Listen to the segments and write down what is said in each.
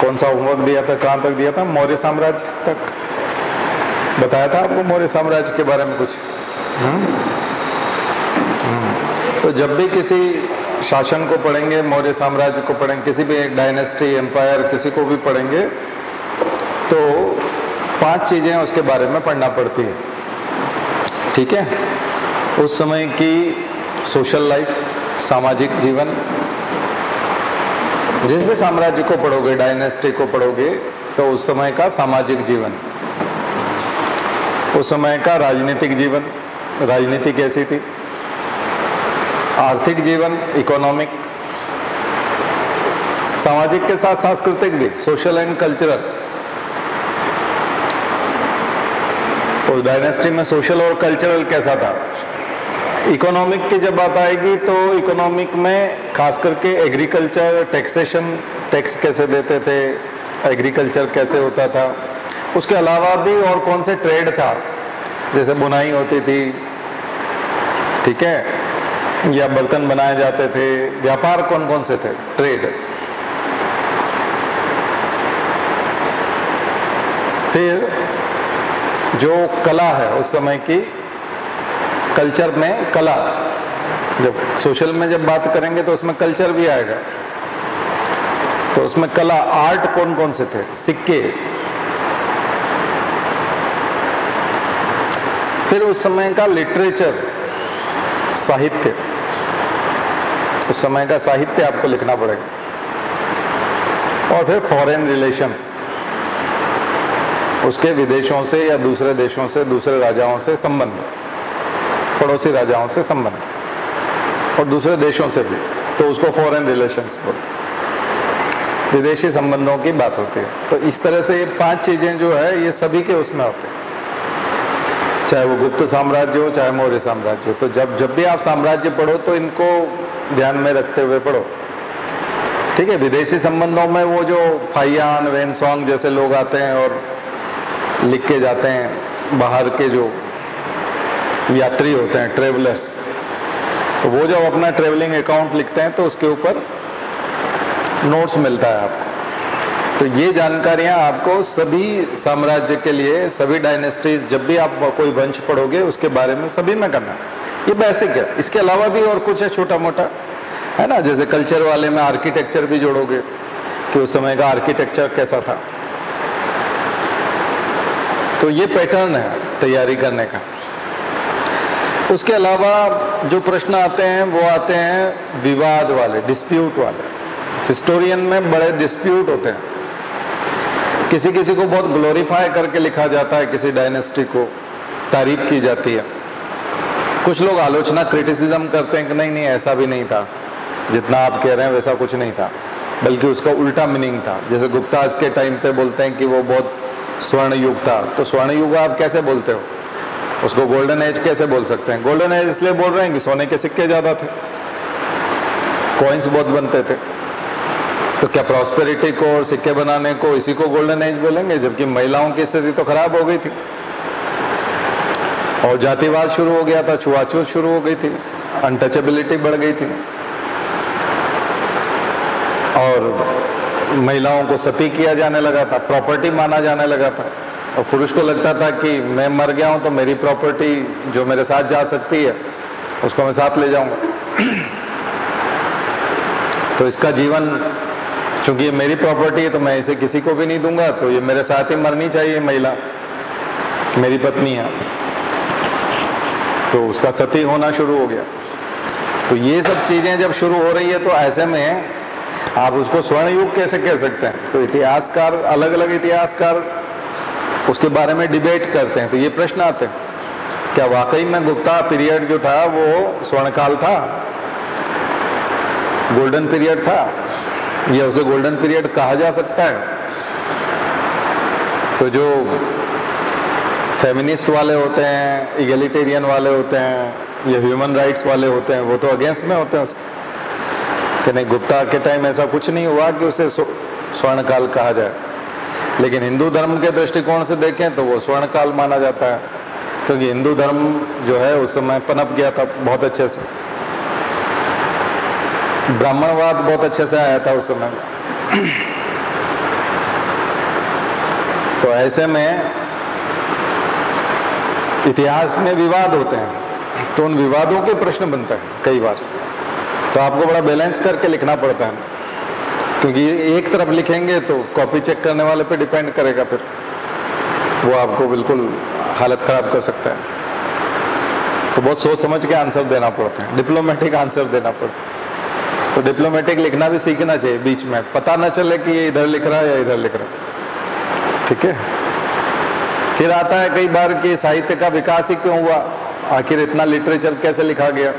कौन सा होमवर्क दिया था, कहाँ तक दिया था? मौर्य साम्राज्य तक बताया था आपको, मौर्य साम्राज्य के बारे में कुछ। तो जब भी किसी शासन को पढ़ेंगे, मौर्य साम्राज्य को पढ़ेंगे, किसी भी एक डायनेस्टी, एम्पायर, किसी को भी पढ़ेंगे तो 5 चीजें उसके बारे में पढ़ना पड़ती है, ठीक है? उस समय की सोशल लाइफ, सामाजिक जीवन, जिस भी साम्राज्य को पढ़ोगे, डायनेस्टी को पढ़ोगे, तो उस समय का सामाजिक जीवन, उस समय का राजनीतिक जीवन, राजनीति कैसी थी, आर्थिक जीवन, इकोनॉमिक, सामाजिक के साथ सांस्कृतिक भी, सोशल एंड कल्चरल। उस डायनेस्टी में सोशल और कल्चरल कैसा था? इकोनॉमिक की जब बात आएगी तो इकोनॉमिक में खास करके एग्रीकल्चर, टैक्सेशन, टैक्स कैसे देते थे, एग्रीकल्चर कैसे होता था, उसके अलावा भी और कौन से ट्रेड था, जैसे बुनाई होती थी, ठीक है, या बर्तन बनाए जाते थे, व्यापार कौन कौन से थे, ट्रेड। फिर जो कला है उस समय की, कल्चर में कला, जब सोशल में जब बात करेंगे तो उसमें कल्चर भी आएगा, तो उसमें कला, आर्ट कौन कौन से थे, सिक्के। फिर उस समय का लिटरेचर, साहित्य, उस समय का साहित्य आपको लिखना पड़ेगा। और फिर फॉरेन रिलेशंस, उसके विदेशों से या दूसरे देशों से, दूसरे राजाओं से संबंध, पड़ोसी राजाओं से संबंध, और दूसरे देशों से भी, तो उसको फॉरेन रिलेशंस बोलते, विदेशी संबंधों की बात होती है। तो इस तरह से ये 5 चीजें जो है ये सभी के उसमें होते हैं, चाहे वो गुप्त साम्राज्य हो, चाहे मौर्य साम्राज्य हो। तो जब भी आप साम्राज्य पढ़ो तो इनको ध्यान में रखते हुए पढ़ो, ठीक है? विदेशी संबंधों में वो जो फाइयान, वेनसोंग जैसे लोग आते हैं और लिख के जाते हैं, बाहर के जो यात्री होते हैं, ट्रेवलर्स, तो वो जब अपना ट्रेवलिंग अकाउंट लिखते हैं तो उसके ऊपर नोट्स मिलता है आपको। तो ये जानकारियां आपको सभी साम्राज्य के लिए, सभी डायनेस्टीज, जब भी आप कोई वंश पढ़ोगे उसके बारे में सभी में करना, ये बेसिक है। इसके अलावा भी और कुछ है छोटा मोटा, है ना? जैसे कल्चर वाले में आर्किटेक्चर भी जोड़ोगे कि उस समय का आर्किटेक्चर कैसा था। तो ये पैटर्न है तैयारी करने का। उसके अलावा जो प्रश्न आते हैं वो आते हैं विवाद वाले, डिस्प्यूट वाले। हिस्टोरियन में बड़े डिस्प्यूट होते हैं, किसी किसी को बहुत ग्लोरीफाई करके लिखा जाता है, किसी डायनेस्टी को तारीफ की जाती है। कुछ लोग आलोचना, क्रिटिसिज्म करते हैं कि नहीं नहीं ऐसा भी नहीं था, जितना आप कह रहे हैं वैसा कुछ नहीं था, बल्कि उसका उल्टा मीनिंग था। जैसे गुप्ता आज के टाइम पे बोलते हैं कि वो बहुत स्वर्ण युग था, तो स्वर्ण युग आप कैसे बोलते हो? उसको गोल्डन एज कैसे बोल सकते हैं? गोल्डन एज इसलिए बोल रहे हैं कि सोने के सिक्के ज्यादा थे, कॉइन्स बहुत बनते थे। तो क्या प्रॉस्पेरिटी को और सिक्के बनाने को इसी को गोल्डन एज बोलेंगे? जबकि महिलाओं की स्थिति तो खराब हो गई थी और जातिवाद शुरू हो गया था, छुआछूत शुरू हो गई थी, अनटचेबिलिटी बढ़ गई थी, और महिलाओं को सती किया जाने लगा था, प्रॉपर्टी माना जाने लगा था। और पुरुष को लगता था कि मैं मर गया हूं तो मेरी प्रॉपर्टी जो मेरे साथ जा सकती है उसको मैं साथ ले जाऊंगा। तो इसका जीवन, चूंकि ये मेरी प्रॉपर्टी है तो मैं इसे किसी को भी नहीं दूंगा, तो ये मेरे साथ ही मरनी चाहिए महिला, मेरी पत्नी है। तो उसका सती होना शुरू हो गया। तो ये सब चीजें जब शुरू हो रही है तो ऐसे में आप उसको स्वर्ण युग कैसे कह सकते हैं? तो इतिहासकार, अलग अलग इतिहासकार उसके बारे में डिबेट करते हैं। तो ये प्रश्न आते हैं, क्या वाकई में गुप्ता पीरियड जो था वो स्वर्णकाल था, गोल्डन पीरियड था, या उसे गोल्डन पीरियड कहा जा सकता है? तो जो फेमिनिस्ट वाले होते हैं, इगैलिटेरियन वाले होते हैं, या ह्यूमन राइट्स वाले होते हैं, वो तो अगेंस्ट में होते हैं उसके, कि नहीं गुप्ता के टाइम ऐसा कुछ नहीं हुआ कि उसे स्वर्णकाल कहा जाए। लेकिन हिंदू धर्म के दृष्टिकोण से देखें तो वो स्वर्णकाल माना जाता है, क्योंकि हिंदू धर्म जो है उस समय पनप गया था बहुत अच्छे से, ब्राह्मणवाद बहुत अच्छे से आया था उस समय। तो ऐसे में इतिहास में विवाद होते हैं, तो उन विवादों के प्रश्न बनता है कई बार, तो आपको बड़ा बैलेंस करके लिखना पड़ता है, क्योंकि एक तरफ लिखेंगे तो कॉपी चेक करने वाले पे डिपेंड करेगा, फिर वो आपको बिल्कुल हालत खराब कर सकता है। तो बहुत सोच समझ के आंसर देना पड़ता है, डिप्लोमेटिक आंसर देना पड़ता है। तो डिप्लोमेटिक लिखना भी सीखना चाहिए, बीच में पता ना चले कि ये इधर लिख रहा है या इधर लिख रहा है, ठीक है। फिर आता है कई बार कि साहित्य का विकास ही क्यों हुआ, आखिर इतना लिटरेचर कैसे लिखा गया।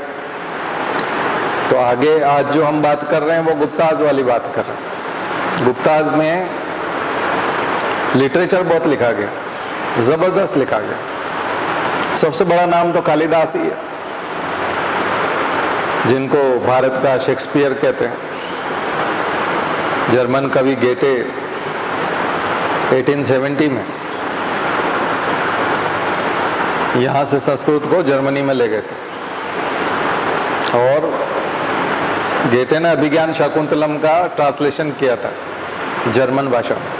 तो आगे आज जो हम बात कर रहे हैं वो गुप्ताज वाली बात कर रहे हैं। गुप्ताज में लिटरेचर बहुत लिखा गया, जबरदस्त लिखा गया। सबसे बड़ा नाम तो कालिदास ही है, जिनको भारत का शेक्सपियर कहते हैं। जर्मन कवि गेटे 1870 में यहां से संस्कृत को जर्मनी में ले गए थे, और गेटे ने अभिज्ञान शाकुंतलम का ट्रांसलेशन किया था जर्मन भाषा में,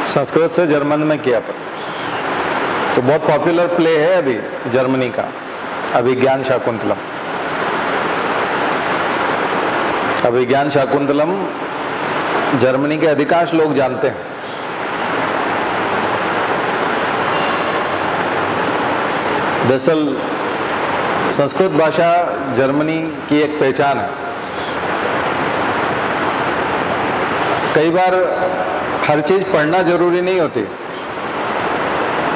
संस्कृत से जर्मन में किया था। तो बहुत पॉपुलर प्ले है अभी जर्मनी का अभिज्ञान शाकुंतलम। अभिज्ञान शाकुंतलम जर्मनी के अधिकांश लोग जानते हैं। दरअसल संस्कृत भाषा जर्मनी की एक पहचान है। कई बार हर चीज पढ़ना जरूरी नहीं होती।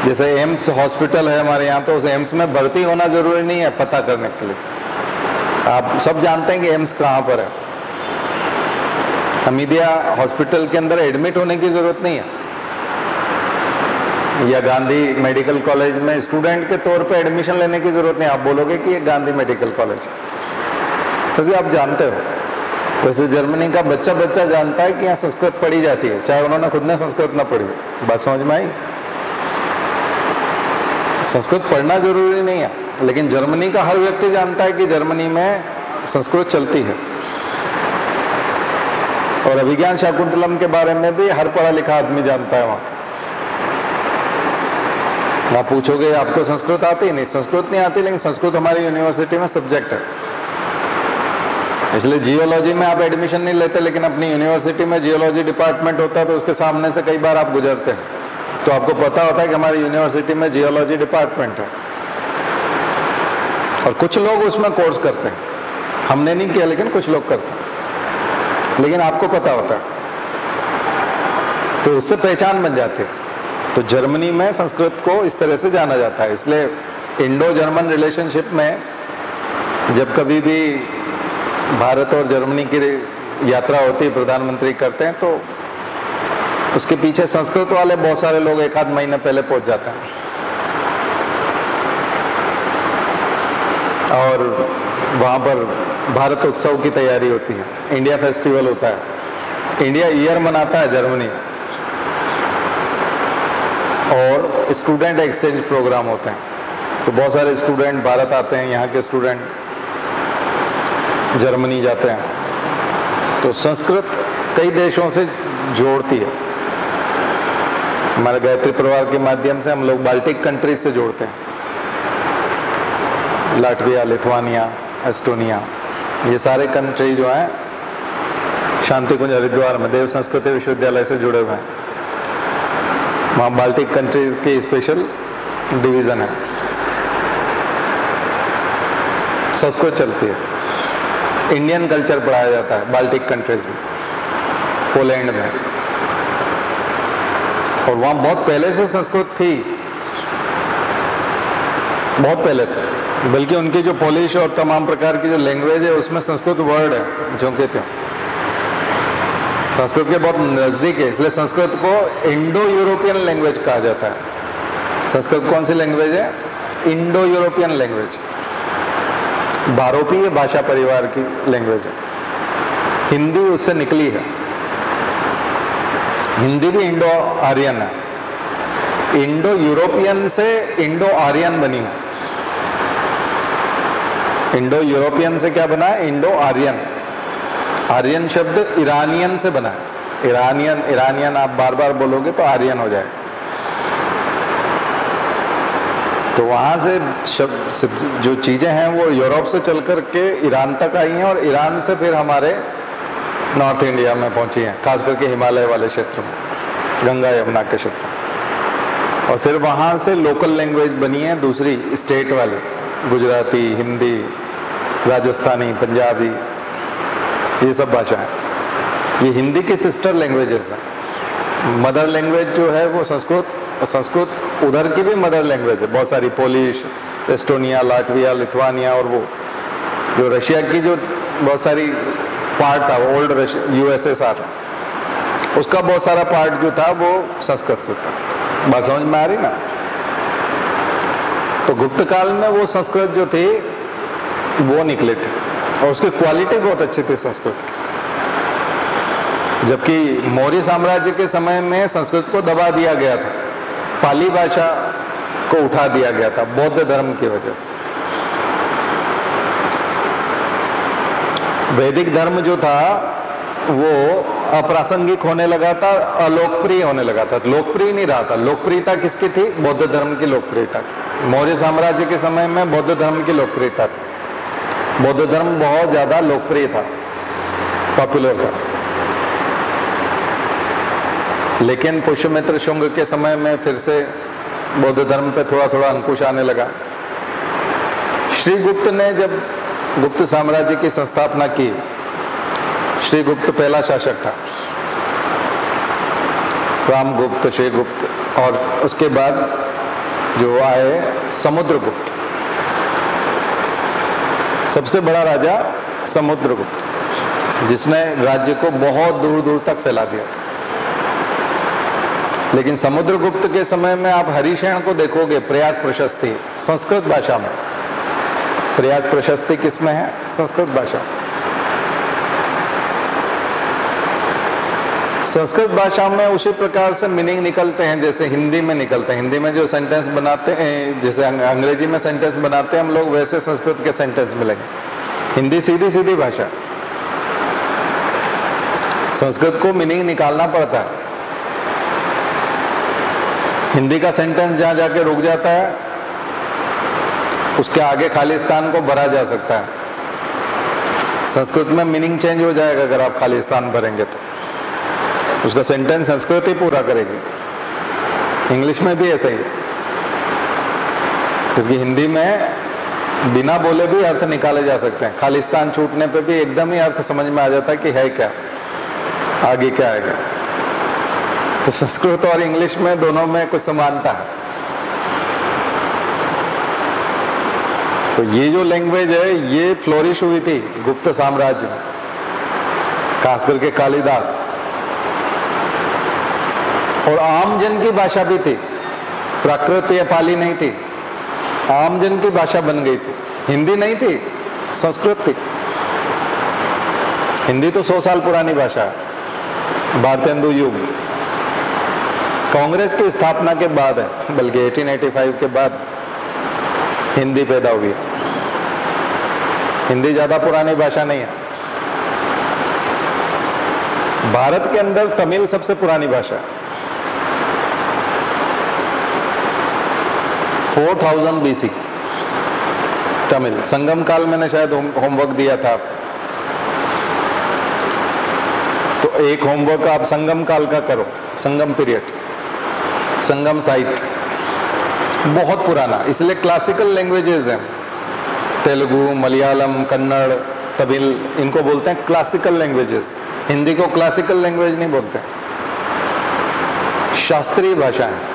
जैसे एम्स हॉस्पिटल है हमारे यहाँ, तो उस एम्स में भर्ती होना जरूरी नहीं है पता करने के लिए। आप सब जानते हैं कि एम्स कहाँ पर है। हमीदिया हॉस्पिटल के अंदर एडमिट होने की जरूरत नहीं है, या गांधी मेडिकल कॉलेज में स्टूडेंट के तौर पे एडमिशन लेने की जरूरत नहीं। आप बोलोगे कि ये गांधी मेडिकल कॉलेज, क्योंकि आप जानते हो। वैसे जर्मनी का बच्चा बच्चा जानता है कि यहाँ संस्कृत पढ़ी जाती है, चाहे उन्होंने खुद ने संस्कृत ना पढ़ी। बात समझ में आई? संस्कृत पढ़ना जरूरी नहीं है, लेकिन जर्मनी का हर व्यक्ति जानता है कि जर्मनी में संस्कृत चलती है। और अभिज्ञान शाकुंतलम के बारे में भी हर पढ़ा लिखा आदमी जानता है वहां। आप पूछोगे आपको संस्कृत आती? नहीं, संस्कृत नहीं आती, लेकिन संस्कृत हमारी यूनिवर्सिटी में सब्जेक्ट है। इसलिए जियोलॉजी में आप एडमिशन नहीं लेते, लेकिन अपनी यूनिवर्सिटी में जियोलॉजी डिपार्टमेंट होता है, तो उसके सामने से कई बार आप गुजरते हैं, तो आपको पता होता है कि हमारी यूनिवर्सिटी में जियोलॉजी डिपार्टमेंट है। और कुछ लोग उसमें कोर्स करते हैं, हमने नहीं किया, लेकिन कुछ लोग करते हैं, लेकिन आपको पता होता है, तो उससे पहचान बन जाती है। तो जर्मनी में संस्कृत को इस तरह से जाना जाता है। इसलिए इंडो जर्मन रिलेशनशिप में जब कभी भी भारत और जर्मनी की यात्रा होती है, प्रधानमंत्री करते हैं, तो उसके पीछे संस्कृत वाले बहुत सारे लोग एक आध महीने पहले पहुंच जाते हैं। और वहां पर भारत उत्सव की तैयारी होती है, इंडिया फेस्टिवल होता है, इंडिया ईयर मनाता है जर्मनी, और स्टूडेंट एक्सचेंज प्रोग्राम होते हैं। तो बहुत सारे स्टूडेंट भारत आते हैं, यहाँ के स्टूडेंट जर्मनी जाते हैं। तो संस्कृत कई देशों से जोड़ती है। हमारे गायत्री परिवार के माध्यम से हम लोग बाल्टिक कंट्रीज से जोड़ते हैं, लाटविया, लिथुआनिया, एस्टोनिया, ये सारे कंट्री जो हैं शांति कुंज हरिद्वार में देव संस्कृति विश्वविद्यालय से जुड़े हुए हैं। वहाँ बाल्टिक कंट्रीज की स्पेशल डिवीजन है, संस्कृत चलती है। इंडियन कल्चर पढ़ाया जाता है बाल्टिक कंट्रीज में, पोलैंड में, और वहाँ बहुत पहले से संस्कृत थी, बहुत पहले से। बल्कि उनकी जो पोलिश और तमाम प्रकार की जो लैंग्वेज है उसमें संस्कृत वर्ड है जो कहते हैं, संस्कृत के बहुत नजदीक है। इसलिए संस्कृत को इंडो यूरोपियन लैंग्वेज कहा जाता है। संस्कृत कौन सी लैंग्वेज है? इंडो यूरोपियन लैंग्वेज, भारोपीय भाषा परिवार की लैंग्वेज है। हिंदी उससे निकली है, हिंदी भी इंडो आर्यन है। इंडो यूरोपियन से इंडो आर्यन बनी है। इंडो यूरोपियन से क्या बना है? Indo Aryan. आर्यन शब्द ईरानियन से बना है। ईरानियन आप बार बार बोलोगे तो आर्यन हो जाए। तो वहां से जो चीजें हैं वो यूरोप से चल करके ईरान तक आई हैं और ईरान से फिर हमारे नॉर्थ इंडिया में पहुंची हैं, खास करके हिमालय वाले क्षेत्र में, गंगा यमुना के क्षेत्र में। और फिर वहां से लोकल लैंग्वेज बनी है दूसरी स्टेट वाली, गुजराती, हिंदी, राजस्थानी, पंजाबी, ये सब भाषाएं। ये हिंदी की सिस्टर लैंग्वेजेस हैं। मदर लैंग्वेज जो है वो संस्कृत, और संस्कृत उधर की भी मदर लैंग्वेज है बहुत सारी, पोलिश, एस्टोनिया, लाटविया, लिथुआनिया, और वो जो रशिया की जो बहुत सारी पार्ट था, ओल्ड यूएसएसआर, उसका बहुत सारा पार्ट जो था वो संस्कृत से था। बात समझ में आ रही ना? तो गुप्त काल में वो संस्कृत जो थी वो निकले थे और उसकी क्वालिटी बहुत अच्छी थी संस्कृत की। जबकि मौर्य साम्राज्य के समय में संस्कृत को दबा दिया गया था, पाली भाषा को उठा दिया गया था बौद्ध धर्म की वजह से। वैदिक धर्म जो था वो अप्रासंगिक होने लगा था, अलोकप्रिय होने लगा था, लोकप्रिय नहीं रहा था। लोकप्रियता किसकी थी? बौद्ध धर्म की लोकप्रियता थी। मौर्य साम्राज्य के समय में बौद्ध धर्म की लोकप्रियता थी। बौद्ध धर्म बहुत ज्यादा लोकप्रिय था, पॉपुलर था। लेकिन पुष्यमित्र शुंग के समय में फिर से बौद्ध धर्म पे थोड़ा थोड़ा अंकुश आने लगा। श्रीगुप्त ने जब गुप्त साम्राज्य की संस्थापना की, श्रीगुप्त पहला शासक था, रामगुप्त, श्रीगुप्त, और उसके बाद जो आए समुद्रगुप्त, सबसे बड़ा राजा समुद्रगुप्त, जिसने राज्य को बहुत दूर दूर तक फैला दिया था। लेकिन समुद्रगुप्त के समय में आप हरिशैन को देखोगे, प्रयाग प्रशस्ति संस्कृत भाषा में, प्रयाग प्रशस्ति किसमें है? संस्कृत भाषा। संस्कृत भाषा में उसी प्रकार से मीनिंग निकलते हैं जैसे हिंदी में निकलते हैं। हिंदी में जो सेंटेंस बनाते हैं, जैसे अंग्रेजी में सेंटेंस बनाते हैं हम लोग, वैसे संस्कृत के सेंटेंस मिलेंगे। हिंदी सीधी सीधी भाषा, संस्कृत को मीनिंग निकालना पड़ता है। हिंदी का सेंटेंस जहां जाके रुक जाता है, उसके आगे खालिस्तान को भरा जा सकता है। संस्कृत में मीनिंग चेंज हो जाएगा अगर आप खालिस्तान भरेंगे तो, उसका सेंटेंस संस्कृत ही पूरा करेगी। इंग्लिश में भी ऐसा ही है, क्योंकि हिंदी में बिना बोले भी अर्थ निकाले जा सकते हैं। खालिस्तान छूटने पे भी एकदम ही अर्थ समझ में आ जाता है कि है क्या, आगे क्या आएगा। तो संस्कृत और इंग्लिश में दोनों में कुछ समानता है। तो ये जो लैंग्वेज है ये फ्लोरिश हुई थी गुप्त साम्राज्य में, खास करके कालिदास। और आम जन की भाषा भी थी, प्राकृत या पाली नहीं थी, आम जन की भाषा बन गई थी। हिंदी नहीं थी, संस्कृत थी। हिंदी तो 100 साल पुरानी भाषा है, भारतेंदु युग, कांग्रेस की स्थापना के बाद है, बल्कि 1885 के बाद हिंदी पैदा हुई। हिंदी ज्यादा पुरानी भाषा नहीं है। भारत के अंदर तमिल सबसे पुरानी भाषा है। 4000 BC तमिल। संगम काल मैंने शायद होमवर्क दिया था, तो एक होमवर्क आप संगम काल का करो, संगम पीरियड, संगम साहित्य बहुत पुराना, इसलिए क्लासिकल लैंग्वेजेस हैं। तेलुगु, मलयालम, कन्नड़, तमिल, इनको बोलते हैं क्लासिकल लैंग्वेजेस। हिंदी को क्लासिकल लैंग्वेज नहीं बोलते, शास्त्रीय भाषा है,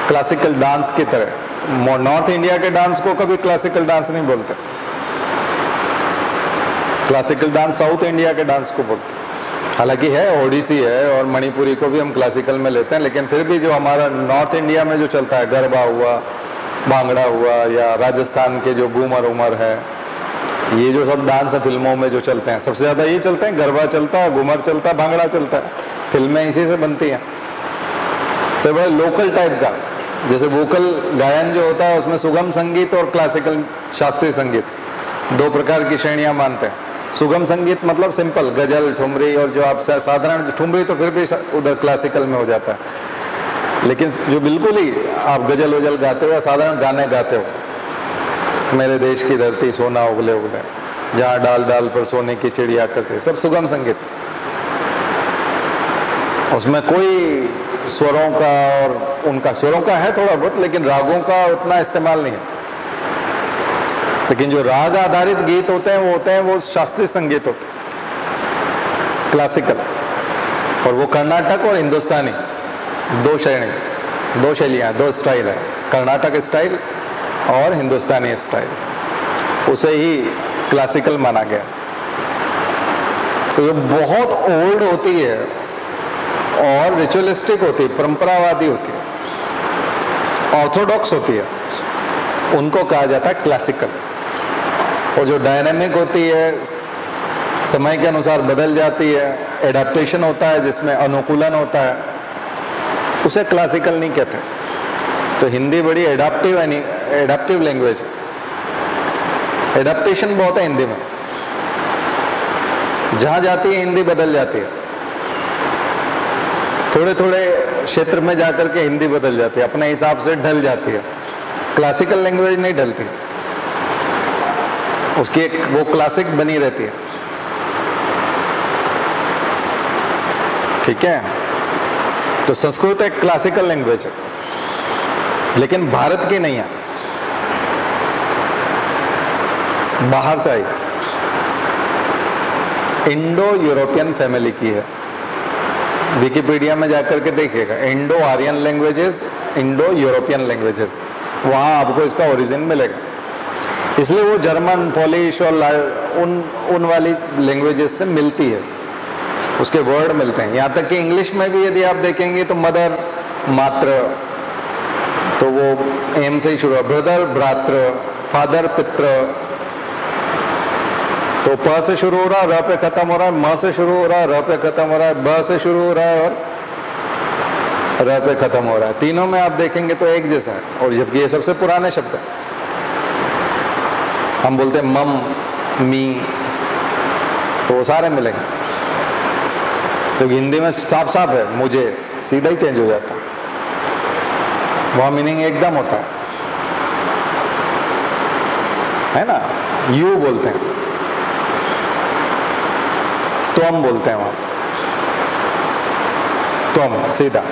क्लासिकल डांस की तरह। नॉर्थ इंडिया के डांस को कभी क्लासिकल डांस नहीं बोलते, क्लासिकल डांस साउथ इंडिया के डांस को बोलते। हालांकि है, ओडिसी है और मणिपुरी को भी हम क्लासिकल में लेते हैं, लेकिन फिर भी जो हमारा नॉर्थ इंडिया में जो चलता है, गरबा हुआ, भांगड़ा हुआ, या राजस्थान के जो घूमर उमर है, ये जो सब डांस है फिल्मों में जो चलते हैं, सबसे ज्यादा ये चलते हैं। गरबा चलता है, घूमर चलता है, भांगड़ा चलता है, फिल्में इसी से बनती हैं। तो बड़े लोकल टाइप का, जैसे वोकल गायन जो होता है, उसमें सुगम संगीत और क्लासिकल शास्त्रीय संगीत 2 प्रकार की श्रेणियां मानते हैं। सुगम संगीत मतलब सिंपल गजल, ठुमरी, और जो आप साधारण ठुमरी तो फिर भी उधर क्लासिकल में हो जाता है, लेकिन जो बिल्कुल ही आप गजल वजल गाते हो या साधारण गाने गाते हो, मेरे देश की धरती सोना उगले उगले, जहाँ डाल डाल पर सोने की चिड़िया करते, सब सुगम संगीत। उसमें कोई स्वरों का, और उनका स्वरों का है थोड़ा बहुत, लेकिन रागों का उतना इस्तेमाल नहीं है। लेकिन जो राग आधारित गीत होते हैं वो शास्त्रीय संगीत होते हैं, क्लासिकल। और वो कर्नाटक और हिंदुस्तानी दो श्रेणी, दो शैलियां, दो स्टाइल है, कर्नाटक स्टाइल और हिंदुस्तानी स्टाइल, उसे ही क्लासिकल माना गया। तो ये बहुत ओल्ड होती है और रिचुअलिस्टिक होती है, परंपरावादी होती है, ऑर्थोडॉक्स होती है, उनको कहा जाता है क्लासिकल। और जो डायनामिक होती है, समय के अनुसार बदल जाती है, एडाप्टेशन होता है, जिसमें अनुकूलन होता है, उसे क्लासिकल नहीं कहते। तो हिंदी बड़ी एडाप्टिव लैंग्वेज है, एडाप्टेशन बहुत है हिंदी में, जहां जाती है हिंदी बदल जाती है, थोड़े थोड़े क्षेत्र में जाकर के हिंदी बदल जाती है, अपने हिसाब से ढल जाती है। क्लासिकल लैंग्वेज नहीं ढलती, उसकी एक वो क्लासिक बनी रहती है। ठीक है, तो संस्कृत एक क्लासिकल लैंग्वेज है, लेकिन भारत की नहीं है, बाहर से आई, इंडो यूरोपियन फैमिली की है। विकिपीडिया में जाकर के देखिएगा, Indo Aryan languages, Indo European languages, वहां आपको इसका ओरिजिन मिलेगा। इसलिए वो जर्मन, पोलिश और उन वाली लैंग्वेजेस से मिलती है, उसके वर्ड मिलते हैं। यहां तक कि इंग्लिश में भी यदि आप देखेंगे तो मदर, मात्र, तो वो एम से ही शुरू है, ब्रदर, भ्रातृ, फादर, पित्र, तो प से शुरू हो रहा है, र पे खत्म हो रहा है, म से शुरू हो रहा है, र पे खत्म हो रहा है, ब से शुरू हो रहा है और र पे खत्म हो रहा है। तीनों में आप देखेंगे तो एक जैसा है, और जबकि ये सबसे पुराने शब्द है। हम बोलते हैं मम, मी, तो वो सारे मिलेंगे। तो हिंदी में साफ साफ है, मुझे, सीधा ही चेंज हो जाता है, वहां मीनिंग एकदम होता है ना। यू बोलते हैं, तुम बोलते हैं वहां, तुम सीधा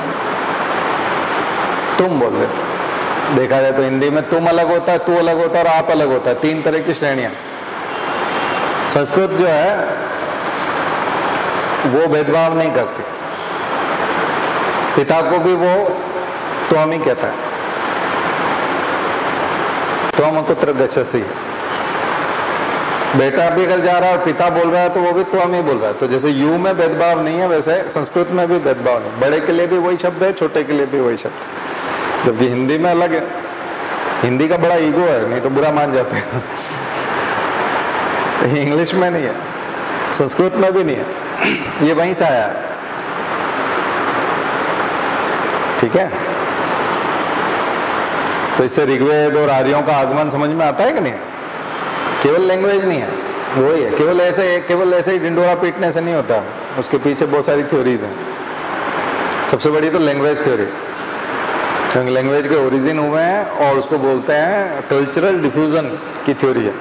तुम बोल देते। देखा जाए तो हिंदी में तुम अलग होता है, तू अलग होता है और आप अलग होता है, तीन तरह की श्रेणियां। संस्कृत जो है वो भेदभाव नहीं करती, पिता को भी वो त्वम ही कहता है, त्वम कुत्र गच्छसि। बेटा भी अगर जा रहा है और पिता बोल रहा है तो वो भी त्वम ही बोल रहा है। तो जैसे यू में भेदभाव नहीं है, वैसे संस्कृत में भी भेदभाव नहीं, बड़े के लिए भी वही शब्द है, छोटे के लिए भी वही शब्द, जबकि हिंदी में अलग है। हिंदी का बड़ा ईगो है, नहीं तो बुरा मान जाते हैं। इंग्लिश में नहीं है, संस्कृत में भी नहीं है, ये वहीं से आया है। ठीक है, तो इससे ऋग्वेद और आर्यों का आगमन समझ में आता है कि नहीं? केवल लैंग्वेज नहीं है, वही है। केवल ऐसे ही डिंडोरा पीटने से नहीं होता, उसके पीछे बहुत सारी थ्योरीज हैं। सबसे बड़ी तो लैंग्वेज थ्योरी, क्योंकि लैंग्वेज के ओरिजिन हुए हैं और उसको बोलते हैं कल्चरल डिफ्यूजन की थ्योरी है,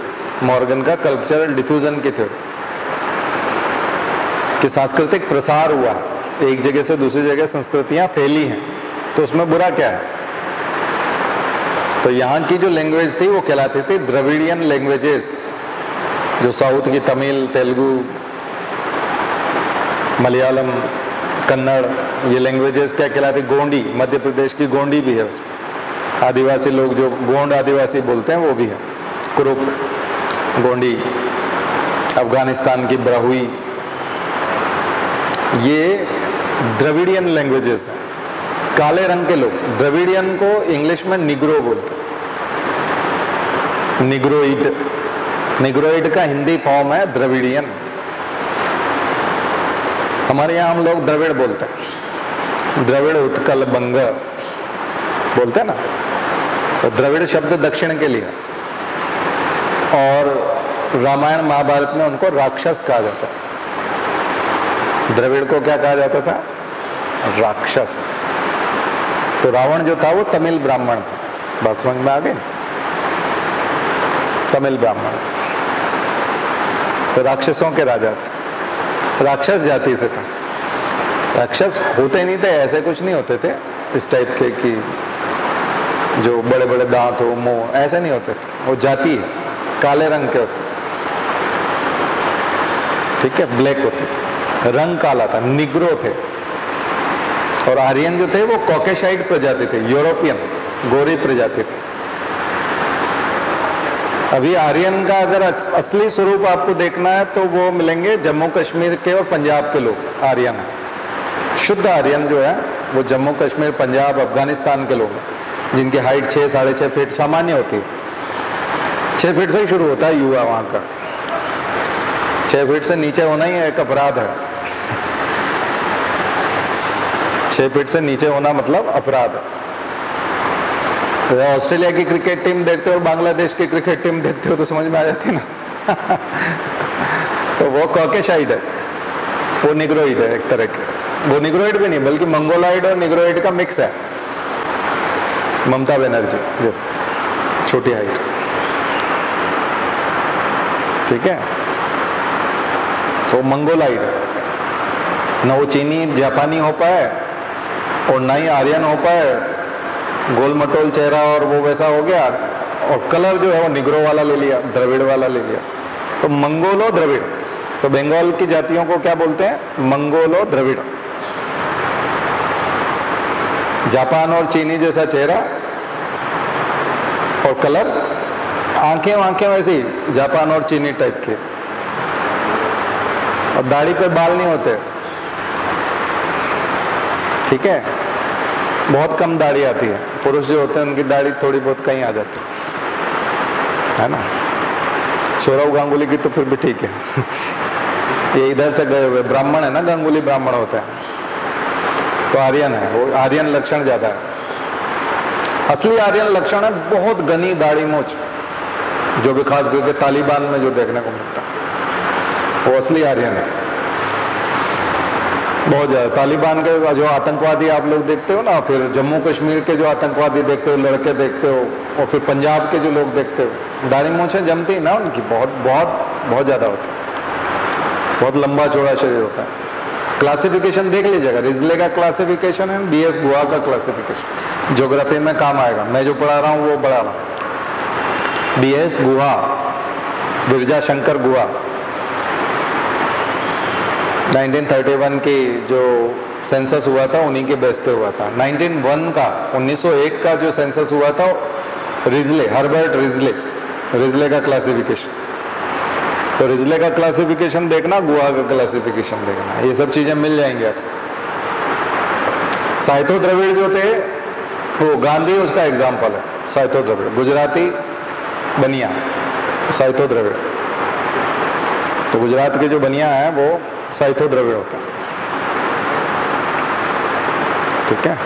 मॉर्गन का कल्चरल डिफ्यूजन की थ्योरी, कि सांस्कृतिक प्रसार हुआ है, एक जगह से दूसरी जगह संस्कृतियां फैली हैं, तो उसमें बुरा क्या है? तो यहाँ की जो लैंग्वेज थी वो कहलाती थी द्रविडियन लैंग्वेजेस, जो साउथ की तमिल, तेलुगु, मलयालम, कन्नड़, ये लैंग्वेजेस क्या कहलाती? गोंडी, मध्य प्रदेश की गोंडी भी है उसमें, आदिवासी लोग जो गोंड आदिवासी बोलते हैं वो भी है, कुरुक, गोंडी, अफगानिस्तान की ब्राहुई, ये द्रविडियन लैंग्वेजेस हैं। काले रंग के लोग, द्रविडियन को इंग्लिश में निग्रो बोलते हैं, निग्रोइड, निग्रोइड का हिंदी फॉर्म है द्रविडियन। हमारे यहाँ हम लोग द्रविड़ बोलते हैं, द्रविड़, उत्कल, बंग बोलते हैं ना, तो द्रविड़ शब्द दक्षिण के लिए, और रामायण महाभारत में उनको राक्षस कहा जाता था। द्रविड़ को क्या कहा जाता था? राक्षस। तो रावण जो था वो तमिल ब्राह्मण था। बात समझ में आ गई? तमिल ब्राह्मण था, तो राक्षसों के राजा थे, राक्षस जाति से था। राक्षस होते नहीं थे, ऐसे कुछ नहीं होते थे इस टाइप के कि जो बड़े बड़े दांत हो, मुंह, ऐसे नहीं होते थे। वो जाति है, काले रंग के होते, ठीक है, ब्लैक होते थे, रंग काला था, निग्रो थे। और आर्यन जो थे वो कॉकेशाइड प्रजाति थे, यूरोपियन गोरी प्रजाति थी। अभी आर्यन का अगर असली स्वरूप आपको देखना है तो वो मिलेंगे जम्मू कश्मीर के और पंजाब के लोग। आर्यन है, शुद्ध आर्यन जो है वो जम्मू कश्मीर, पंजाब, अफगानिस्तान के लोग हैं, जिनकी हाइट 6 साढ़े 6 फीट सामान्य होती है। 6 फीट से ही शुरू होता है युवा वहां का। 6 फीट से नीचे होना ही एक अपराध है। 6 फीट से नीचे होना मतलब अपराध है। तो ऑस्ट्रेलिया की क्रिकेट टीम देखते हो और बांग्लादेश की क्रिकेट टीम देखते हो तो समझ में आ जाती ना। तो वो कॉकेशाइड है, वो निग्रोइड है एक तरह के। वो निग्रोइड भी नहीं बल्कि मंगोलाइड और निग्रोइड का मिक्स है। ममता बनर्जी जैसे, छोटी हाइट, ठीक है, तो मंगोलाइड है। ना वो चीनी जापानी हो पाए और ना ही आर्यन हो पाए, गोल मटोल चेहरा और वो वैसा हो गया, और कलर जो है वो निग्रो वाला ले लिया, द्रविड़ वाला ले लिया। तो मंगोलो द्रविड़। तो बंगाल की जातियों को क्या बोलते हैं? मंगोलो द्रविड़। जापान और चीनी जैसा चेहरा और कलर, आंखें वैसी जापान और चीनी टाइप के, और दाढ़ी पे बाल नहीं होते, ठीक है, बहुत कम दाढ़ी आती है। पुरुष जो होते हैं उनकी दाढ़ी थोड़ी बहुत कहीं आ जाती है ना। सौरव गांगुली की तो फिर भी ठीक है। ये इधर से गए हुए ब्राह्मण है ना, गांगुली ब्राह्मण होते हैं, तो आर्यन है, वो आर्यन लक्षण ज्यादा है। असली आर्यन लक्षण है बहुत घनी दाढ़ी मूंछ, जो कि खास करके तालिबान में जो देखने को मिलता है, वो असली आर्यन है बहुत ज्यादा। तालिबान के जो आतंकवादी आप लोग देखते हो ना, फिर जम्मू कश्मीर के जो आतंकवादी देखते हो, लड़के देखते हो, और फिर पंजाब के जो लोग देखते हो, दाढ़ी मूंछें जमती ना उनकी बहुत बहुत बहुत ज्यादा होती है, बहुत लंबा चौड़ा शरीर होता है। क्लासिफिकेशन देख लीजिएगा, रिजले का क्लासिफिकेशन है, BS गुहा का क्लासिफिकेशन, ज्योग्राफी में काम आएगा। मैं जो पढ़ा रहा हूँ वो पढ़ा रहा हूँ। BS गुहा, विरजा शंकर गुहा, 1931 की जो सेंसस हुआ था उन्हीं के बेस पे हुआ था। 1901 का जो सेंसस हुआ था, रिजले, हर्बर्ट रिजले का क्लासिफिकेशन। तो रिजले का क्लासिफिकेशन देखना, गुहा का क्लासिफिकेशन देखना, ये सब चीजें मिल जाएंगी आपको। साइथो द्रविड़ जो थे वो गांधी उसका एग्जाम्पल है। साइथो द्रविड़ गुजराती बनिया, साइथो द्रविड़। तो गुजरात के जो बनिया है वो साइथो द्रविड़ होता है, ठीक है।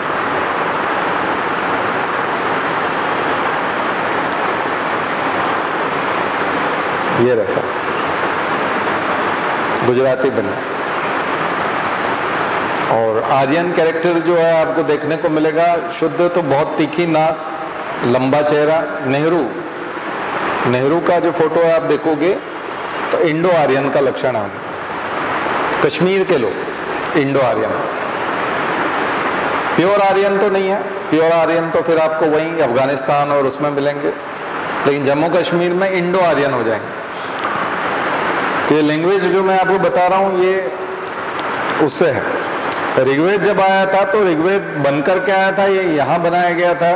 ये रहता है गुजराती बनिया। और आर्यन कैरेक्टर जो है आपको देखने को मिलेगा, शुद्ध तो बहुत तीखी नाक, लंबा चेहरा। नेहरू का जो फोटो है आप देखोगे तो इंडो आर्यन का लक्षण है। कश्मीर के लोग इंडो आर्यन, प्योर आर्यन तो नहीं है। प्योर आर्यन तो फिर आपको वहीं अफगानिस्तान और उसमें मिलेंगे, लेकिन जम्मू कश्मीर में इंडो आर्यन हो जाएंगे। तो ये लैंग्वेज जो मैं आपको बता रहा हूं ये उससे है। ऋग्वेद जब आया था तो ऋग्वेद बनकर के आया था, ये यहाँ बनाया गया था,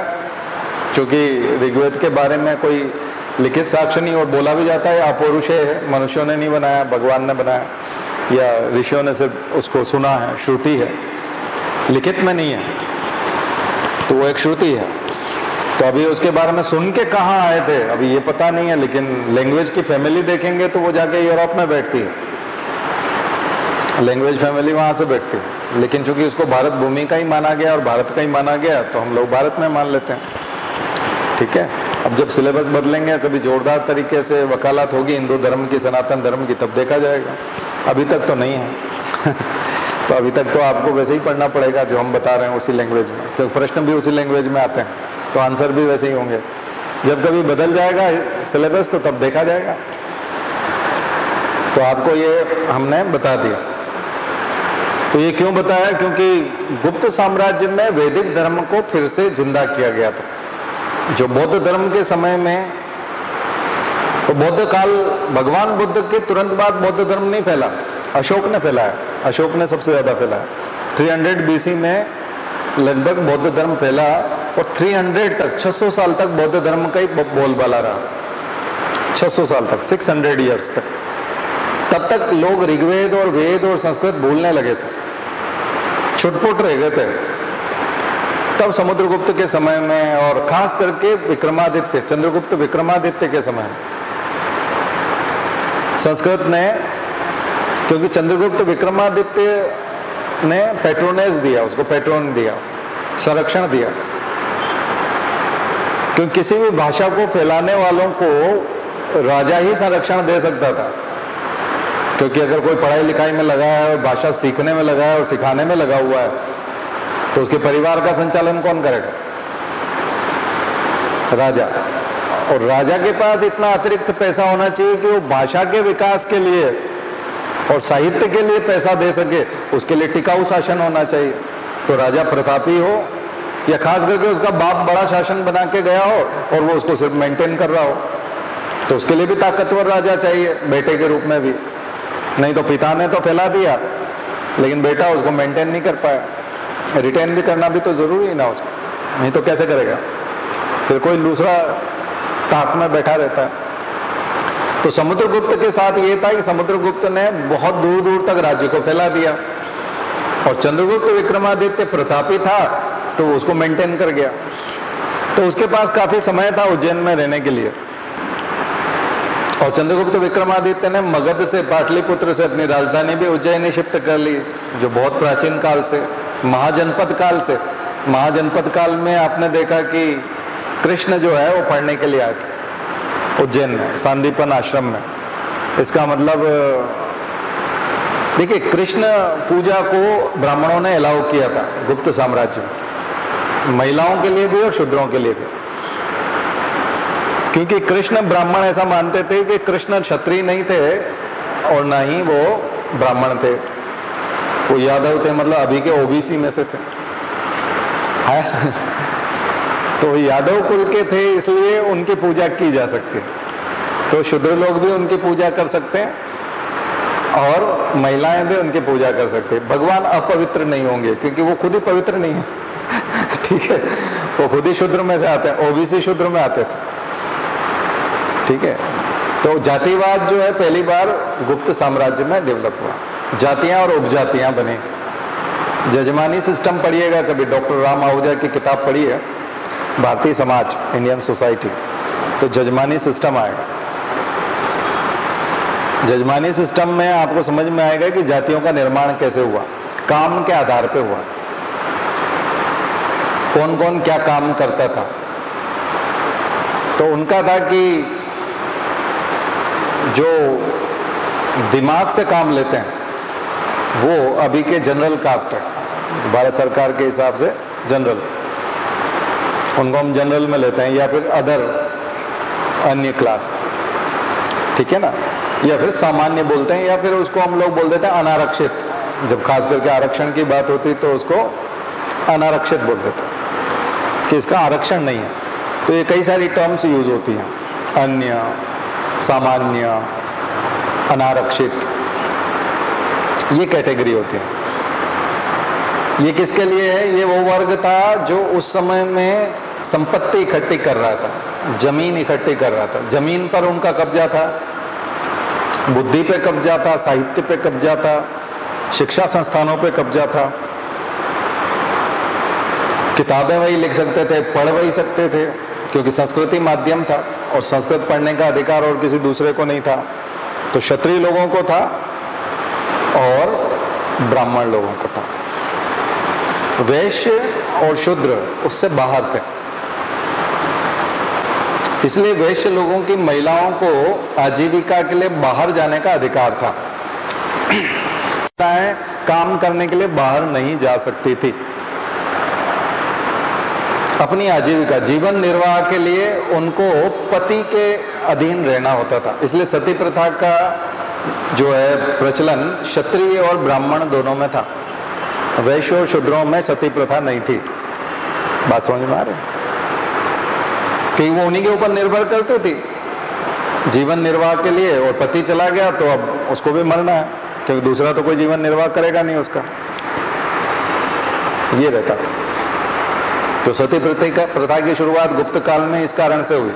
क्योंकि ऋग्वेद के बारे में कोई लिखित साक्ष्य नहीं, और बोला भी जाता है अपौरुषेय है, मनुष्यों ने नहीं बनाया, भगवान ने बनाया, या ऋषियों ने सिर्फ उसको सुना है, श्रुति है, लिखित में नहीं है, तो वो एक श्रुति है। तो अभी उसके बारे में सुन के कहाँ आए थे अभी ये पता नहीं है, लेकिन लैंग्वेज की फैमिली देखेंगे तो वो जाके यूरोप में बैठती है, लैंग्वेज फैमिली वहां से बैठती है। लेकिन चूंकि उसको भारत भूमि का ही माना गया और भारत का ही माना गया, तो हम लोग भारत में मान लेते हैं, ठीक है। अब जब सिलेबस बदलेंगे, कभी जोरदार तरीके से वकालत होगी हिंदू धर्म की, सनातन धर्म की, तब देखा जाएगा। अभी तक तो नहीं है तो अभी तक तो आपको वैसे ही पढ़ना पड़ेगा जो हम बता रहे हैं उसी लैंग्वेज में, क्योंकि प्रश्न भी उसी लैंग्वेज में आते हैं, तो आंसर भी वैसे ही होंगे। जब कभी बदल जाएगा सिलेबस तो तब देखा जाएगा। तो आपको ये हमने बता दिया। तो ये क्यों बताया? क्योंकि गुप्त साम्राज्य में वैदिक धर्म को फिर से जिंदा किया गया था। जो बौद्ध धर्म के समय में, तो बौद्ध काल, भगवान बुद्ध के तुरंत बाद बौद्ध धर्म नहीं फैला, अशोक ने फैलाया। अशोक ने सबसे ज्यादा फैलाया। 300 BC में लगभग बौद्ध धर्म फैला और 300 तक, 600 साल तक बौद्ध धर्म का ही बोलबाला रहा। 600 साल तक, 600 ईयर्स तक। तब तक लोग ऋग्वेद और वेद और संस्कृत भूलने लगे थे, छुटपुट रह गए थे। तब समुद्रगुप्त के समय में, और खास करके विक्रमादित्य, चंद्रगुप्त विक्रमादित्य के समय में संस्कृत ने, क्योंकि चंद्रगुप्त विक्रमादित्य ने पेट्रोनेज दिया, उसको पेट्रोन दिया, संरक्षण दिया। क्योंकि किसी भी भाषा को फैलाने वालों को राजा ही संरक्षण दे सकता था। क्योंकि अगर कोई पढ़ाई लिखाई में लगा है और भाषा सीखने में लगा है और सिखाने में लगा हुआ है, तो उसके परिवार का संचालन कौन करेगा? राजा। और राजा के पास इतना अतिरिक्त पैसा होना चाहिए कि वो भाषा के विकास के लिए और साहित्य के लिए पैसा दे सके, उसके लिए टिकाऊ शासन होना चाहिए। तो राजा प्रतापी हो, या खास करके उसका बाप बड़ा शासन बना के गया हो और वो उसको सिर्फ मेंटेन कर रहा हो, तो उसके लिए भी ताकतवर राजा चाहिए, बेटे के रूप में भी। नहीं तो पिता ने तो फैला दिया, लेकिन बेटा उसको मेंटेन नहीं कर पाया। रिटेन भी करना भी तो जरूरी है ना उसको, नहीं तो कैसे करेगा? फिर कोई दूसरा ताक में बैठा रहता है। तो समुद्रगुप्त के साथ ये था कि समुद्रगुप्त ने बहुत दूर दूर तक राज्य को फैला दिया, और चंद्रगुप्त विक्रमादित्य प्रतापी था तो उसको मेंटेन कर गया। तो उसके पास काफी समय था उज्जैन में रहने के लिए। और चंद्रगुप्त विक्रमादित्य ने मगध से, पाटलिपुत्र से अपनी राजधानी भी उज्जैन शिफ्ट कर ली, जो बहुत प्राचीन काल से, महाजनपद काल से। महाजनपद काल में आपने देखा कि कृष्ण जो है वो पढ़ने के लिए आए थे उज्जैन में, सांदीपन आश्रम में। इसका मतलब देखिए, कृष्ण पूजा को ब्राह्मणों ने अलाउ किया था गुप्त साम्राज्य में, महिलाओं के लिए भी और शूद्रों के लिए भी। क्योंकि कृष्ण, ब्राह्मण ऐसा मानते थे कि कृष्ण क्षत्रिय नहीं थे और ना ही वो ब्राह्मण थे, वो यादव थे, मतलब अभी के ओबीसी में से थे। तो यादव कुल के थे, इसलिए उनकी पूजा की जा सकती है। तो शूद्र लोग भी उनकी पूजा कर सकते हैं और महिलाएं भी उनकी पूजा कर सकते हैं। भगवान अपवित्र नहीं होंगे, क्योंकि वो खुद ही पवित्र नहीं है ठीक है, वो खुद ही शूद्र में से आते हैं, ओबीसी शूद्र में आते थे। ठीक है, तो जातिवाद जो है पहली बार गुप्त साम्राज्य में डेवलप हुआ। जातियां और उपजातियां बने। जजमानी सिस्टम पढ़िएगा कभी, डॉक्टर राम आहूजा की किताब पढ़िए, भारतीय समाज, इंडियन सोसाइटी, तो जजमानी सिस्टम आएगा। जजमानी सिस्टम में आपको समझ में आएगा कि जातियों का निर्माण कैसे हुआ, काम के आधार पे हुआ, कौन कौन क्या काम करता था। तो उनका था कि जो दिमाग से काम लेते हैं वो अभी के जनरल कास्ट है, भारत सरकार के हिसाब से जनरल, उनको हम जनरल में लेते हैं, या फिर अदर, अन्य क्लास, ठीक है ना, या फिर सामान्य बोलते हैं, या फिर उसको हम लोग बोल देते हैं अनारक्षित। जब खास करके आरक्षण की बात होती तो उसको अनारक्षित बोल देते हैं कि इसका आरक्षण नहीं है। तो ये कई सारी टर्म्स यूज होती हैं, अन्य, सामान्य, अनारक्षित, ये कैटेगरी होती है। ये किसके लिए है? ये वो वर्ग था जो उस समय में संपत्ति इकट्ठी कर रहा था, जमीन इकट्ठी कर रहा था, जमीन पर उनका कब्जा था, बुद्धि पे कब्जा था, साहित्य पे कब्जा था, शिक्षा संस्थानों पे कब्जा था, किताबें वही लिख सकते थे, पढ़ वही सकते थे, क्योंकि संस्कृति माध्यम था और संस्कृत पढ़ने का अधिकार और किसी दूसरे को नहीं था। तो क्षत्रिय लोगों को था और ब्राह्मण लोगों को था। वैश्य और शूद्र उससे बाहर थे। इसलिए वैश्य लोगों की महिलाओं को आजीविका के लिए बाहर जाने का अधिकार था। काम करने के लिए बाहर नहीं जा सकती थी। अपनी आजीविका जीवन निर्वाह के लिए उनको पति के अधीन रहना होता था। इसलिए सती प्रथा का जो है प्रचलन क्षत्रिय और ब्राह्मण दोनों में था। वैश्य और शूद्रों में सती प्रथा नहीं थी। बात समझ में आ रही? कि वो उन्हीं के ऊपर निर्भर करते थे जीवन निर्वाह के लिए, और पति चला गया तो अब उसको भी मरना है, क्योंकि दूसरा तो कोई जीवन निर्वाह करेगा नहीं उसका। ये रहता था। तो सती प्रथा की शुरुआत गुप्त काल में इस कारण से हुई।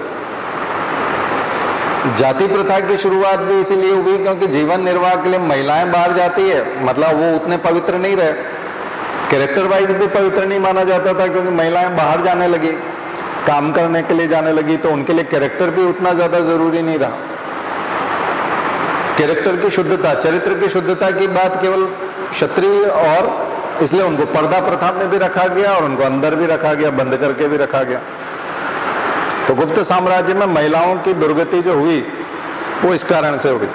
जाति प्रथा की शुरुआत भी इसीलिए हुई क्योंकि जीवन निर्वाह के लिए महिलाएं बाहर जाती है, मतलब वो उतने पवित्र नहीं रहे, कैरेक्टर वाइज भी पवित्र नहीं माना जाता था, क्योंकि महिलाएं बाहर जाने लगी, काम करने के लिए जाने लगी, तो उनके लिए कैरेक्टर भी उतना ज्यादा जरूरी नहीं रहा। कैरेक्टर की शुद्धता, चरित्र की शुद्धता की बात केवल क्षत्रिय, और इसलिए उनको पर्दा प्रथा में भी रखा गया और उनको अंदर भी रखा गया, बंद करके भी रखा गया। तो गुप्त साम्राज्य में महिलाओं की दुर्गति जो हुई वो इस कारण से हुई।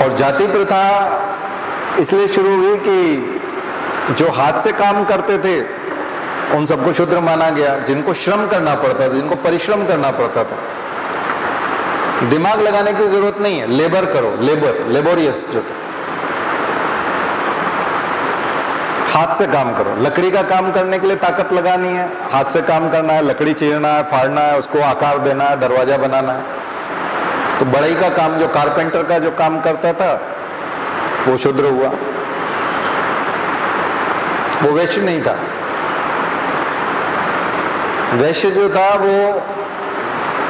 और जाति प्रथा इसलिए शुरू हुई कि जो हाथ से काम करते थे उन सबको शूद्र माना गया, जिनको श्रम करना पड़ता था, जिनको परिश्रम करना पड़ता था, दिमाग लगाने की जरूरत नहीं है, लेबर करो, लेबोरियस जो था, हाथ से काम करो। लकड़ी का काम करने के लिए ताकत लगानी है, हाथ से काम करना है, लकड़ी चीरना है, फाड़ना है, उसको आकार देना है, दरवाजा बनाना है। तो बढ़ई का काम, जो कारपेंटर का जो काम करता था वो शूद्र हुआ, वो वैश्य नहीं था। वैश्य जो था वो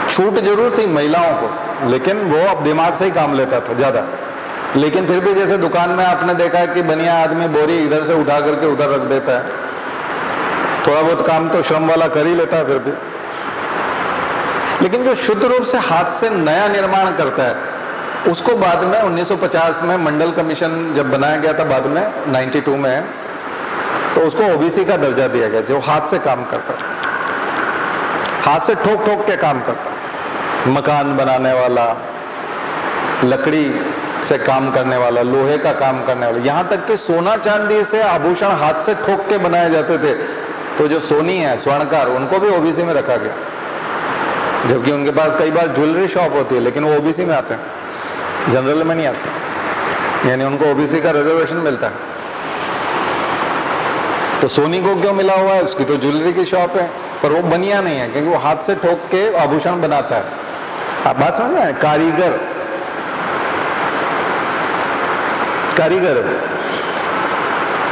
छूट जरूर थी महिलाओं को, लेकिन वो अब दिमाग से ही काम लेता था ज्यादा। लेकिन फिर भी जैसे दुकान में आपने देखा है कि बनिया आदमी बोरी इधर से उठा करके उधर रख देता है, थोड़ा बहुत काम तो श्रम वाला कर ही लेता है फिर भी। लेकिन जो शुद्ध रूप से हाथ से नया निर्माण करता है उसको बाद में 1950 में मंडल कमीशन जब बनाया गया था, बाद में 92 में, तो उसको ओबीसी का दर्जा दिया गया, जो हाथ से काम करता है, हाथ से ठोक ठोक के काम करता है, मकान बनाने वाला, लकड़ी से काम करने वाला, लोहे का काम करने वाला, यहां तक कि सोना चांदी से आभूषण हाथ से ठोक के बनाए जाते थे। तो जो सोनी है, स्वर्णकार, उनको भी ओबीसी में रखा गया, जबकि उनके पास कई बार ज्वेलरी शॉप होती है, लेकिन वो ओबीसी में आते हैं, जनरल में नहीं आते, यानी उनको ओबीसी का रिजर्वेशन मिलता है। तो सोनी को क्यों मिला हुआ है? उसकी तो ज्वेलरी की शॉप है, पर वो बनिया नहीं है, क्योंकि वो हाथ से ठोक के आभूषण बनाता है। आप बात समझ रहे हैं? कारीगर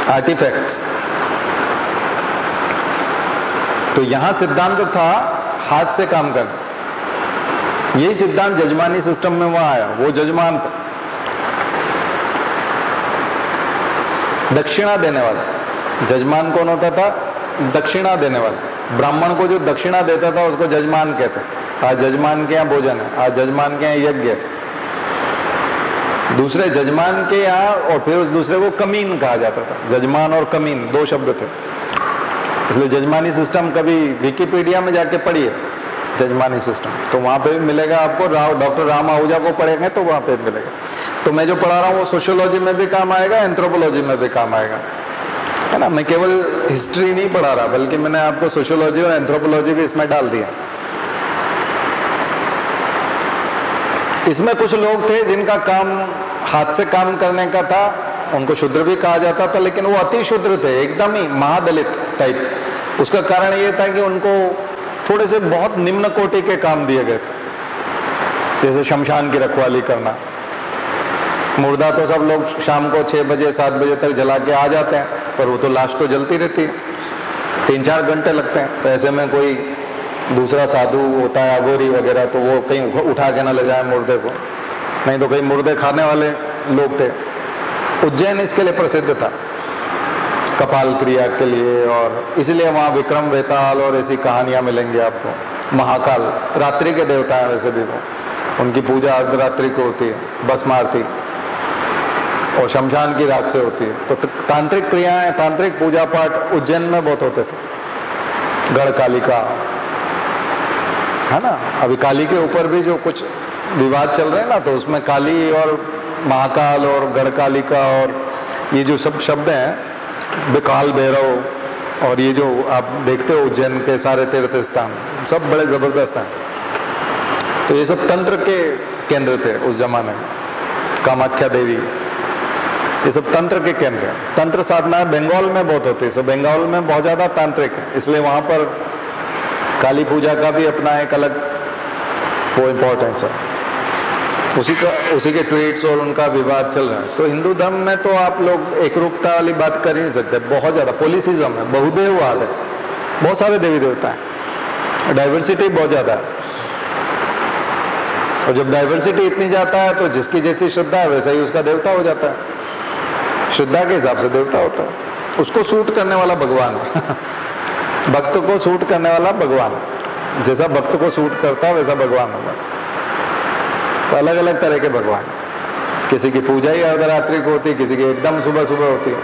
आर्टिफैक्ट्स। तो यहां सिद्धांत था हाथ से काम करना। यही सिद्धांत जजमानी सिस्टम में वहां आया। वो जजमान था, दक्षिणा देने वाला। जजमान कौन होता था? दक्षिणा देने वाला। ब्राह्मण को जो दक्षिणा देता था उसको जजमान कहते। आज जजमान के यहाँ भोजन है, आज जजमान के यहाँ यज्ञ है। दूसरे जजमान के यहाँ, और फिर उस दूसरे को कमीन कहा जाता था। जजमान और कमीन दो शब्द थे, इसलिए जजमानी सिस्टम कभी विकिपीडिया में जाके पढ़िए, जजमानी सिस्टम, तो वहां पे भी मिलेगा आपको। डॉक्टर राम आहूजा को पढ़ेंगे तो वहां पे मिलेगा। तो मैं जो पढ़ा रहा हूँ वो सोशियोलॉजी में भी काम आएगा, एंथ्रोपोलॉजी में भी काम आएगा, है ना। मैं केवल हिस्ट्री नहीं पढ़ा रहा, बल्कि मैंने आपको सोशियोलॉजी और एंथ्रोपोलॉजी भी इसमें डाल दिया। इसमें कुछ लोग थे जिनका काम हाथ से काम करने का था, उनको शूद्र भी कहा जाता था, लेकिन वो अति शूद्र थे, एकदम ही महादलित टाइप। उसका कारण ये था कि उनको थोड़े से बहुत निम्न कोटि के काम दिए गए थे, जैसे शमशान की रखवाली करना। मुर्दा तो सब लोग शाम को 6 बजे 7 बजे तक जला के आ जाते हैं, पर वो तो लाश तो जलती रहती है, 3-4 घंटे लगते हैं। तो ऐसे में कोई दूसरा साधु होता है, अघोरी वगैरह, तो वो कहीं उठा के ना ले जाए मुर्दे को, नहीं तो कहीं मुर्दे खाने वाले लोग थे। उज्जैन इसके लिए प्रसिद्ध था, कपाल क्रिया के लिए, और इसलिए वहां विक्रम वेताल और ऐसी कहानियां मिलेंगी आपको। महाकाल रात्रि के देवता है वैसे भी वो, उनकी पूजा अर्धरात्रि को होती है, भस्मारती, और शमशान की राख से होती है। तो तांत्रिक क्रियाएं, तांत्रिक पूजा पाठ उज्जैन में बहुत होते थे, गढ़कालिका, है ना। अभी काली के ऊपर भी जो कुछ विवाद चल रहे हैं ना, तो उसमें काली और महाकाल और गढ़कालिका और ये जो सब शब्द हैं, बिकाल भैरव, और ये जो आप देखते हो उज्जैन के सारे तीर्थ स्थान सब बड़े जबरदस्त हैं। तो ये सब तंत्र के केंद्र थे उस जमाने में। कामाख्या देवी, ये सब तंत्र के केंद्र हैं। तंत्र साधना बंगाल में बहुत होती है, सो बंगाल में बहुत ज्यादा तांत्रिक है, इसलिए वहां पर काली पूजा का भी अपना एक अलग वो इम्पोर्टेंस है। उसी के ट्वीट्स और उनका विवाद चल रहा है। तो हिंदू धर्म में तो आप लोग एक रूपता वाली बात कर ही नहीं सकते, बहुत ज्यादा पॉलीथिज्म है, बहुदेववाद है, बहुत सारे देवी देवता है, डाइवर्सिटी बहुत ज्यादा है। और जब डाइवर्सिटी इतनी जाता है तो जिसकी जैसी श्रद्धा है वैसा ही उसका देवता हो जाता है, श्रद्धा के हिसाब से देवता होता है, उसको सूट करने वाला भगवान भक्त को सूट करने वाला भगवान, जैसा भक्त को सूट करता है वैसा भगवान होगा। तो अलग अलग तरह के भगवान, किसी की पूजा ही अर्धरात्रि को होती है, किसी की एकदम सुबह सुबह होती है।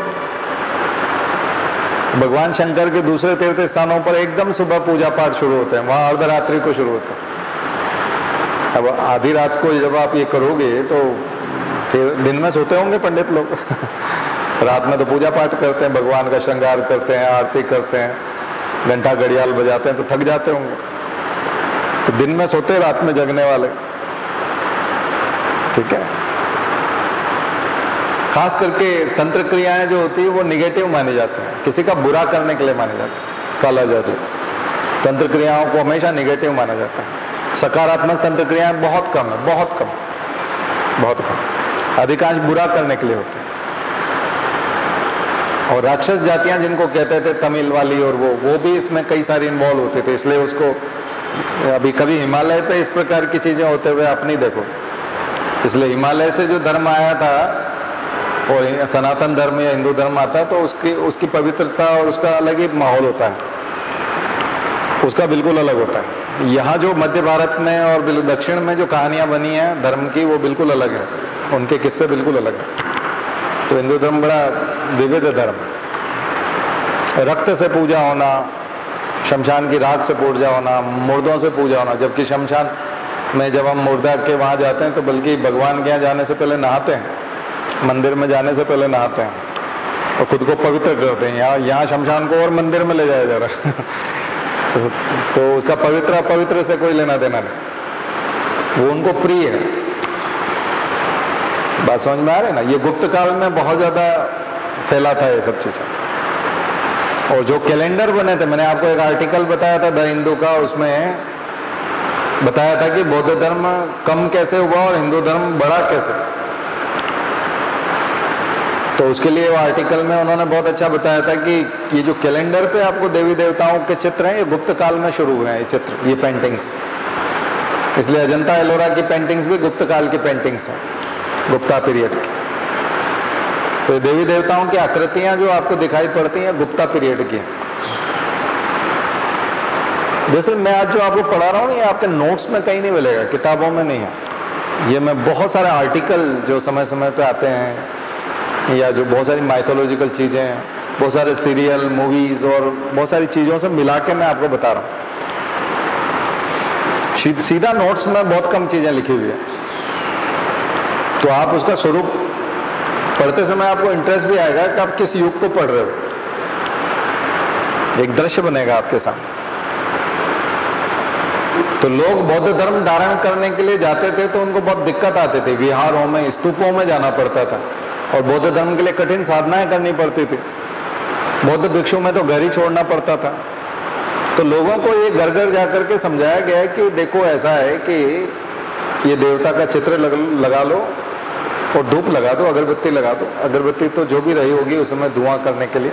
भगवान शंकर के दूसरे तीर्थ स्थानों पर एकदम सुबह पूजा पाठ शुरू होते हैं, वहां अर्धरात्रि को शुरू होते हैं। अब आधी रात को जब आप ये करोगे तो फिर दिन में सोते होंगे पंडित लोग रात में तो पूजा पाठ करते हैं, भगवान का श्रृंगार करते हैं, आरती करते हैं, घंटा घड़ियाल बजाते हैं, तो थक जाते होंगे। तो दिन में सोते, रात में जगने वाले, ठीक है। खास करके तंत्र क्रियाएं जो होती है वो निगेटिव मानी जाती हैं, किसी का बुरा करने के लिए मानी जाती है। काला जादू, तंत्र क्रियाओं को हमेशा निगेटिव माना जाता है। सकारात्मक तंत्र क्रियाएं बहुत कम है, बहुत कम, बहुत कम, अधिकांश बुरा करने के लिए होते हैं। और राक्षस जातियां जिनको कहते थे तमिल वाली, और वो भी इसमें कई सारी इन्वॉल्व होते थे, इसलिए उसको अभी कभी हिमालय पे इस प्रकार की चीजें होते हुए आप नहीं देखो। इसलिए हिमालय से जो धर्म आया था और सनातन धर्म या हिंदू धर्म आता है तो उसकी पवित्रता और उसका अलग ही माहौल होता है, उसका बिल्कुल अलग होता है। यहाँ जो मध्य भारत में और दक्षिण में जो कहानियां बनी हैं धर्म की, वो बिल्कुल अलग है, उनके किस्से बिल्कुल अलग है। तो हिंदू धर्म बड़ा विविध धर्म है। रक्त से पूजा होना, शमशान की राख से पूजा होना, मुर्दों से पूजा होना, जबकि शमशान में जब हम मुर्दा के वहां जाते हैं तो बल्कि भगवान के यहाँ जाने से पहले नहाते हैं, मंदिर में जाने से पहले नहाते हैं और खुद को पवित्र करते हैं। यहाँ शमशान को और मंदिर में ले जाया जा रहा है तो उसका पवित्र अपवित्र से कोई लेना देना नहीं, वो उनको प्रिय है। बात समझ में आ रही है ना। ये गुप्त काल में बहुत ज्यादा फैला था ये सब चीजें। और जो कैलेंडर बने थे, मैंने आपको एक आर्टिकल बताया था द हिंदू का, उसमें बताया था कि बौद्ध धर्म कम कैसे हुआ और हिंदू धर्म बड़ा कैसे। तो उसके लिए वो आर्टिकल में उन्होंने बहुत अच्छा बताया था कि ये जो कैलेंडर पे आपको देवी देवताओं के चित्र हैं, ये गुप्त काल में शुरू हुए हैं, ये चित्र, ये पेंटिंग्स। इसलिए अजंता एलोरा की पेंटिंग्स भी गुप्त काल की पेंटिंग्स हैं, गुप्ता पीरियड की। तो देवी देवताओं की आकृतियां जो आपको दिखाई पड़ती हैं गुप्ता पीरियड की। जैसे मैं आज जो आपको पढ़ा रहा हूँ ये आपके नोट्स में कहीं नहीं मिलेगा, किताबों में नहीं है। ये मैं बहुत सारे आर्टिकल जो समय समय पे आते हैं, या जो बहुत सारी माइथोलॉजिकल चीजें, बहुत सारे सीरियल, मूवीज और बहुत सारी चीजों से मिला के मैं आपको बता रहा हूँ। सीधा नोट्स में बहुत कम चीजें लिखी हुई है, तो आप उसका स्वरूप पढ़ते समय आपको इंटरेस्ट भी आएगा कि आप किस युग को पढ़ रहे हो, एक दृश्य बनेगा आपके सामने। तो लोग बौद्ध धर्म धारण करने के लिए जाते थे तो उनको बहुत दिक्कत आती थी, विहारों में, स्तूपों में जाना पड़ता था, और बौद्ध धर्म के लिए कठिन साधनाएं करनी पड़ती थी। बौद्ध भिक्षु में तो घर ही छोड़ना पड़ता था। तो लोगों को ये घर घर जाकर के समझाया गया है कि देखो ऐसा है कि ये देवता का चित्र लगा लो और धूप लगा दो, अगरबत्ती लगा दो, अगरबत्ती तो जो भी रही होगी उसमें धुआं करने के लिए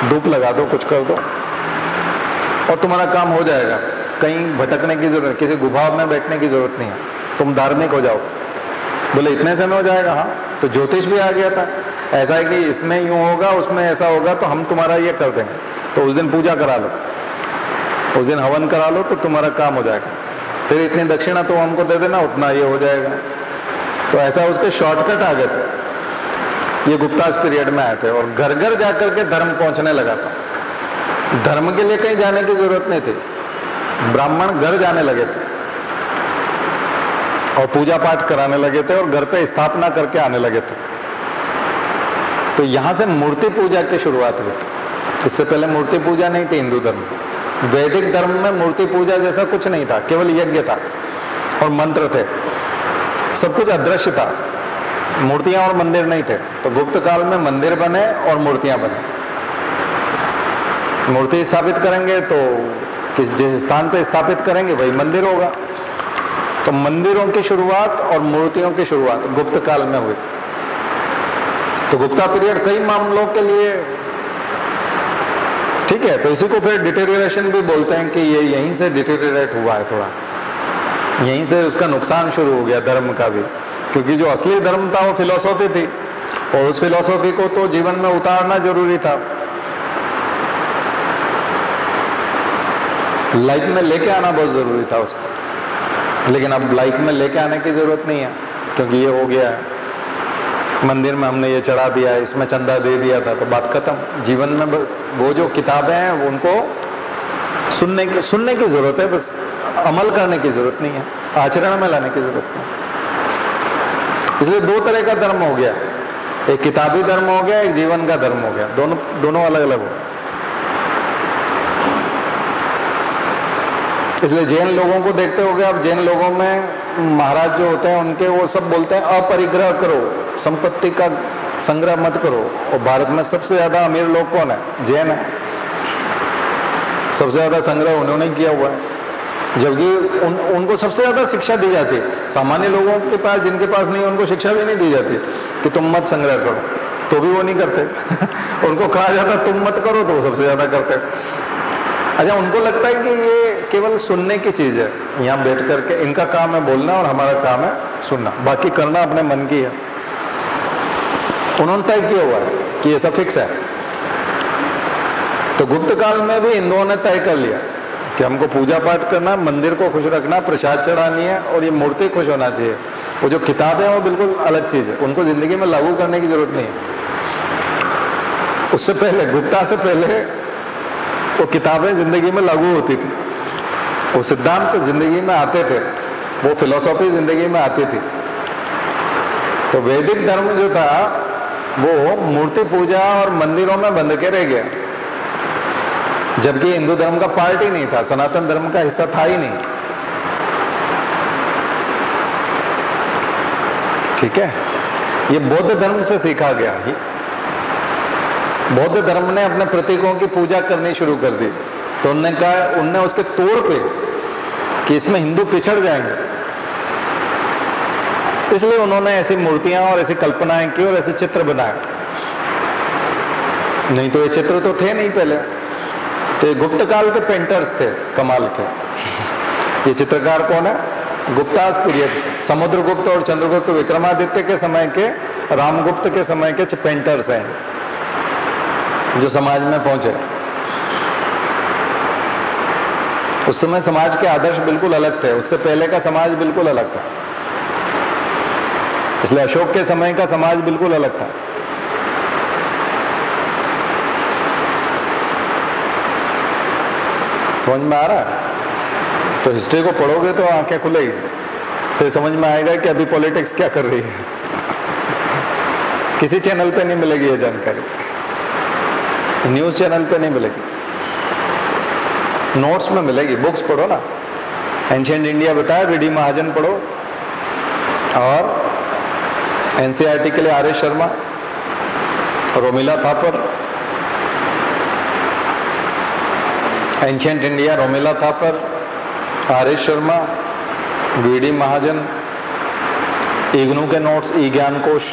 धूप लगा दो, कुछ कर दो और तुम्हारा काम हो जाएगा। कहीं भटकने की जरूरत, किसी गुफा में बैठने की जरूरत नहीं है, तुम धार्मिक हो जाओ। बोले इतने समय हो जाएगा? हाँ। तो ज्योतिष भी आ गया था, ऐसा है कि इसमें यूं होगा, उसमें ऐसा होगा, तो हम तुम्हारा ये कर देंगे। तो उस दिन पूजा करा लो, उस दिन हवन करा लो, तो तुम्हारा काम हो जाएगा। फिर इतनी दक्षिणा तो हमको दे देना, उतना ये हो जाएगा। तो ऐसा उसके शॉर्टकट आ गए थे, ये गुप्तास पीरियड में आए थे और घर घर जाकर के धर्म पहुंचने लगा था। धर्म के लिए कहीं जाने की जरूरत नहीं थी, ब्राह्मण घर जाने लगे थे और पूजा पाठ कराने लगे थे और घर पे स्थापना करके आने लगे थे। तो यहां से मूर्ति पूजा की शुरुआत हुई थी। इससे पहले मूर्ति पूजा नहीं थी हिंदू धर्म में। वैदिक धर्म में मूर्ति पूजा जैसा कुछ नहीं था, केवल यज्ञ था और मंत्र थे, सब कुछ अदृश्य था, मूर्तियां और मंदिर नहीं थे। तो गुप्त काल में मंदिर बने और मूर्तियां बने। मूर्ति स्थापित करेंगे तो जिस स्थान पे स्थापित करेंगे वही मंदिर होगा। तो मंदिरों की शुरुआत और मूर्तियों की शुरुआत गुप्त काल में हुई। तो गुप्ता पीरियड कई मामलों के लिए ठीक है। तो इसी को फिर डिटेरियोरेशन भी बोलते हैं कि ये यहीं से डिटेरियोरेट हुआ है, थोड़ा यहीं से उसका नुकसान शुरू हो गया धर्म का भी, क्योंकि जो असली धर्म था वो फिलॉसफी थी और उस फिलॉसफी को तो जीवन में उतारना जरूरी था, लाइफ में लेके आना बहुत जरूरी था उसको। लेकिन अब लाइफ में लेके आने की जरूरत नहीं है, क्योंकि ये हो गया है, मंदिर में हमने ये चढ़ा दिया, इसमें चंदा दे दिया था, तो बात खत्म। जीवन में वो जो किताबें हैं वो उनको सुनने की जरूरत है, बस अमल करने की जरूरत नहीं है, आचरण में लाने की जरूरत नहीं। इसलिए दो तरह का धर्म हो गया, एक किताबी धर्म हो गया, एक जीवन का धर्म हो गया, दोनों अलग अलग हो गए। इसलिए जैन लोगों को देखते हो गए, अब जैन लोगों में महाराज जो होते हैं उनके वो सब बोलते हैं अपरिग्रह करो, संपत्ति का संग्रह मत करो। और भारत में सबसे ज्यादा अमीर लोग कौन है? जैन है। सबसे ज्यादा संग्रह उन्होंने किया हुआ है, जबकि उनको सबसे ज्यादा शिक्षा दी जाती है। सामान्य लोगों के पास, जिनके पास नहीं, उनको शिक्षा भी नहीं दी जाती कि तुम मत संग्रह करो, तो भी वो नहीं करते। उनको कहा जाता तुम मत करो, तो वो सबसे ज्यादा करते। अच्छा, उनको लगता है कि ये केवल सुनने की चीज है, यहाँ बैठ करके इनका काम है बोलना और हमारा काम है सुनना, बाकी करना अपने मन की है। उन्होंने तय किया हुआ है कि ये सब फिक्स है। तो गुप्त काल में भी हिंदुओं ने तय कर लिया कि हमको पूजा पाठ करना, मंदिर को खुश रखना, प्रसाद चढ़ानी है और ये मूर्ति खुश होना चाहिए। वो जो किताबें हैं वो बिल्कुल अलग चीज है, उनको जिंदगी में लागू करने की जरूरत नहीं है। उससे पहले, गुप्ता से पहले वो किताबें जिंदगी में लागू होती थी, वो सिद्धांत जिंदगी में आते थे, वो फिलॉसफी जिंदगी में आती थी। तो वैदिक धर्म जो था वो मूर्ति पूजा और मंदिरों में बंध के रह गया, जबकि हिंदू धर्म का पार्ट ही नहीं था, सनातन धर्म का हिस्सा था ही नहीं। ठीक है, ये बौद्ध धर्म से सीखा गया। बौद्ध धर्म ने अपने प्रतीकों की पूजा करनी शुरू कर दी, तो उनने उसके तौर पे कि इसमें हिंदू पिछड़ जाएंगे, इसलिए उन्होंने ऐसी मूर्तियां और ऐसी कल्पनाएं की और ऐसे चित्र बनाए। नहीं तो ये चित्र तो थे नहीं पहले। तो ये गुप्त काल के पेंटर्स थे, कमाल के। ये चित्रकार कौन है? गुप्तास पीरियड, समुद्रगुप्त और चंद्रगुप्त विक्रमादित्य के समय के, रामगुप्त के समय के पेंटर्स हैं जो समाज में पहुंचे। उस समय समाज के आदर्श बिल्कुल अलग थे, उससे पहले का समाज बिल्कुल अलग था। इसलिए अशोक के समय का समाज बिल्कुल अलग था। समझ में आ रहा है? तो हिस्ट्री को पढ़ोगे तो आंखें खुलेगी, फिर समझ में आएगा कि अभी पॉलिटिक्स क्या कर रही है। किसी चैनल पे नहीं मिलेगी ये जानकारी, न्यूज चैनल पे नहीं मिलेगी, नोट्स में मिलेगी। बुक्स पढ़ो ना, एंशिएंट इंडिया बताया, वीडी महाजन पढ़ो, और एनसीईआरटी के लिए R S. Sharma, Romila Thapar, ancient India Romila Thapar, R S. Sharma, V D Mahajan, IGNOU के नोट्स, ई ज्ञान कोश